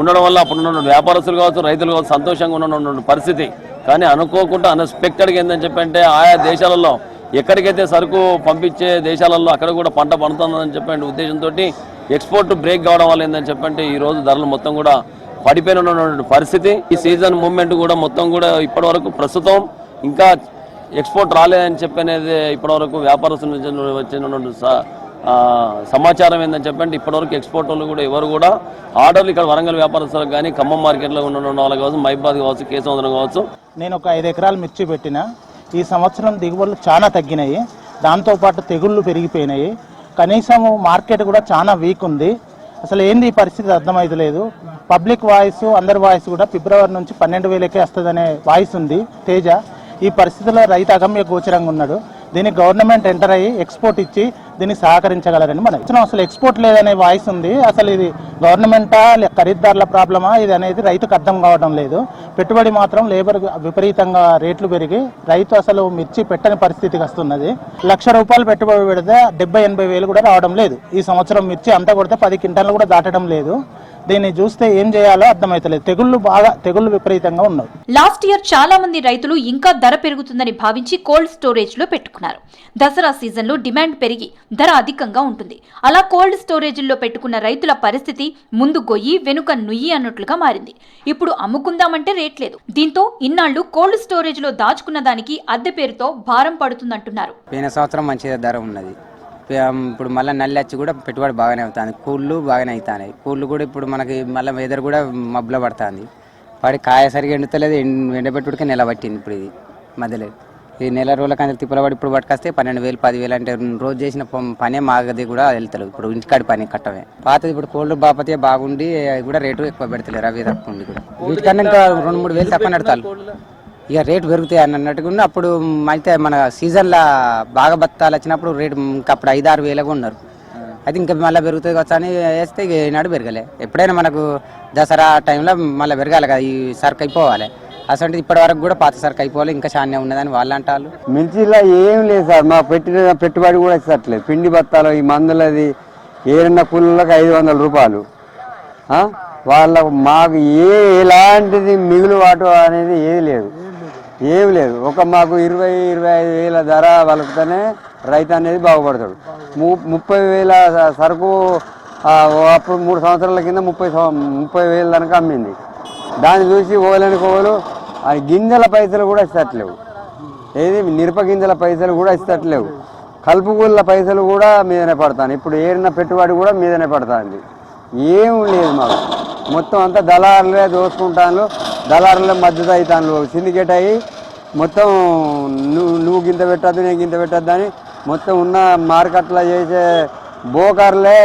ఉండడం వల్ల అప్పుడు వ్యాపారస్తులు కావచ్చు, రైతులు కావచ్చు సంతోషంగా ఉన్న పరిస్థితి. కానీ అనుకోకుండా అన్ఎక్స్పెక్టెడ్గా ఏంటని చెప్పంటే ఆయా దేశాలలో ఎక్కడికైతే సరుకు పంపించే దేశాలలో అక్కడ కూడా పంట పండుతుందని చెప్పండి ఉద్దేశంతో ఎక్స్పోర్ట్ బ్రేక్ కావడం వల్ల ఏంటని చెప్పంటే ఈ రోజు ధరలు మొత్తం కూడా పడిపోయిన పరిస్థితి. ఈ సీజన్ మూవ్మెంట్ కూడా మొత్తం కూడా ఇప్పటివరకు ప్రస్తుతం ఇంకా ఎక్స్పోర్ట్ రాలేదని చెప్పనేది ఇప్పటివరకు వ్యాపారస్తుల నుంచి వచ్చిన సమాచారం ఏందని చెప్పండి. ఇప్పటివరకు ఎక్స్పోర్ట్ వాళ్ళు కూడా ఎవరు కూడా ఆర్డర్లు ఇక్కడ వరంగల్ వ్యాపారస్తులకు కానీ ఖమ్మం మార్కెట్లో ఉన్న వాళ్ళకి కావచ్చు, మైబాద్ కావచ్చు, కేశవంతరం కావచ్చు. నేను ఒక 5 ఎకరాలు మిర్చి పెట్టిన. ఈ సంవత్సరం దిగుబడులు చాలా తగ్గినాయి. దాంతోపాటు తెగుళ్ళు పెరిగిపోయినాయి. కనీసం మార్కెట్ కూడా చాలా వీక్ ఉంది. అసలు ఏంది ఈ పరిస్థితి అర్థమైతలేదు. పబ్లిక్ వాయిస్ అందరి వాయిస్ కూడా ఫిబ్రవరి నుంచి 12,000కే వస్తుందనే వాయిస్ ఉంది తేజ. ఈ పరిస్థితిలో రైతు అగమ్య గోచరంగా ఉన్నాడు. దీనికి గవర్నమెంట్ ఎంటర్ అయ్యి ఎక్స్పోర్ట్ ఇచ్చి దీన్ని సహకరించగలరని మనం అసలు ఎక్స్పోర్ట్ లేదనే వాయిస్ ఉంది. అసలు ఇది గవర్నమెంటా ఖరీదారుల ప్రాబ్లమా ఇది అనేది రైతుకు అర్థం కావడం లేదు. పెట్టుబడి మాత్రం లేబర్ విపరీతంగా రేట్లు పెరిగి రైతు అసలు మిర్చి పెట్టని పరిస్థితికి వస్తున్నది. 1,00,000 రూపాయలు పెట్టుబడి పెడితే 70-80 వేలు కూడా రావడం లేదు. ఈ సంవత్సరం మిర్చి అంతా కొడితే 10 క్వింటాలు కూడా దాటడం లేదు. దీన్ని చూస్తే ఏం చేయాలో అర్థమైతలేదు. తెగుళ్ళు విపరీతంగా ఉన్నాయి. లాస్ట్ ఇయర్ చాలా మంది రైతులు ఇంకా ధర పెరుగుతుందని భావించి కోల్డ్ స్టోరేజ్ లో పెట్టుకున్నారు. దసరా సీజన్ లో డిమాండ్ పెరిగి ధర అధికంగా ఉంటుంది. అలా కోల్డ్ స్టోరేజ్ల్లో పెట్టుకున్న రైతుల పరిస్థితి ముందు గొయ్యి వెనుక నుయ్యి అన్నట్లుగా మారింది. ఇప్పుడు అమ్ముకుందామంటే రేట్ లేదు. దీంతో ఇన్నాళ్లు కోల్డ్ స్టోరేజ్ లో దాచుకున్న దానికి అద్దె పేరుతో భారం పడుతుందంటున్నారు. పోయిన సంవత్సరం మంచి ధర ఉన్నది. ఇప్పుడు మళ్ళీ నల్లి వచ్చి కూడా పెట్టుబడి బాగానే అవుతుంది. కూళ్ళు బాగానే అవుతున్నాయి. కూళ్ళు కూడా ఇప్పుడు మనకి మళ్ళీ వెదర్ కూడా మబ్బులో పడుతుంది. వాడి కాయ సరిగా ఎండుతలేదు. ఎండబెట్టుడికే నెల పట్టింది. ఇప్పుడు ఇది మధ్యలో ఈ నెల రోజుల కానీ తిప్పలవాడి ఇప్పుడు పట్టుకొస్తే 12,000 10,000 అంటే రోజు చేసిన పనే మాగది కూడా వెళ్తలేదు. ఇప్పుడు ఇంటికాడి పని కట్టమే పాతది. ఇప్పుడు కోల్డ్ బాపతే బాగుండి కూడా రేటు ఎక్కువ పెడతలేరు. అవి తక్కువ ఉండి కూడా వీటికన్నా ఇంకా 2-3 వేలు తక్కువ నడతారు. ఇక రేటు పెరుగుతాయి అన్నట్టుగా ఉన్న. అప్పుడు అయితే మన సీజన్లో బాగా బత్తాలు వచ్చినప్పుడు రేటు ఇంకా అప్పుడు 5-6 వేలుగా ఉన్నారు. అయితే ఇంకా మళ్ళీ పెరుగుతుంది కావచ్చు అని వేస్తే ఈనాడు పెరగలే. ఎప్పుడైనా మనకు దసరా టైంలో మళ్ళీ పెరగాలి కదా, ఈ సరుకు అయిపోవాలి. అసలు ఇప్పటి వరకు కూడా పాత సరుకు అయిపోవాలి, ఇంకా చాలా ఉన్నదని వాళ్ళు అంటారు. మిర్చిలో ఏం లేదు సార్, మా పెట్టిన పెట్టుబడి కూడా ఇస్తట్లేదు. పిండి బత్తాలు ఈ మందులది ఏరన్న కూలీలకు 500 రూపాయలు. వాళ్ళకు మాకు ఎలాంటిది మిగులుబాటు అనేది ఏమి లేదు. ఒక మాకు 20-25 వేల ధర వలుకుతూనే రైతు అనేది బాగుపడతాడు. 30,000 సరుకు అప్పుడు 3 సంవత్సరాల కింద 30,000 దానికి అమ్మింది. దాన్ని చూసి ఓలేని కోలు గింజల పైసలు కూడా ఇస్తట్లేవు. ఏది మిరప గింజల పైసలు కూడా ఇస్తట్లేవు. కలుపు కూలీల పైసలు కూడా మీదనే పడతాను. ఇప్పుడు ఏరిన పెట్టుబడి కూడా మీదనే పడుతుంది. ఏం లేదు మాకు. మొత్తం అంతా దళారులే దోసుకుంటాను, దళారులే మద్దతు అవుతాను. సిండికేట్ అయ్యి మొత్తం నువ్వు గింత పెట్టద్దు, నేను గింత పెట్టద్దు అని మొత్తం ఉన్న మార్కెట్లో చేసే బోకర్లే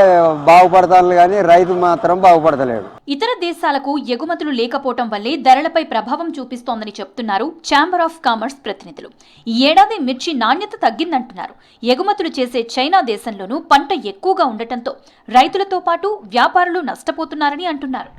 బాగుపడతాను, కానీ రైతు మాత్రం బాగుపడతలేడు. ఇతర దేశాలకు ఎగుమతులు లేకపోవటం వల్లే ధరలపై ప్రభావం చూపిస్తోందని చెప్తున్నారు ఛాంబర్ ఆఫ్ కామర్స్ ప్రతినిధులు. ఈ ఏడాది మిర్చి నాణ్యత తగ్గిందంటున్నారు. ఎగుమతులు చేసే చైనా దేశంలోనూ పంట ఎక్కువగా ఉండటంతో రైతులతో పాటు వ్యాపారులు నష్టపోతున్నారని అంటున్నారు.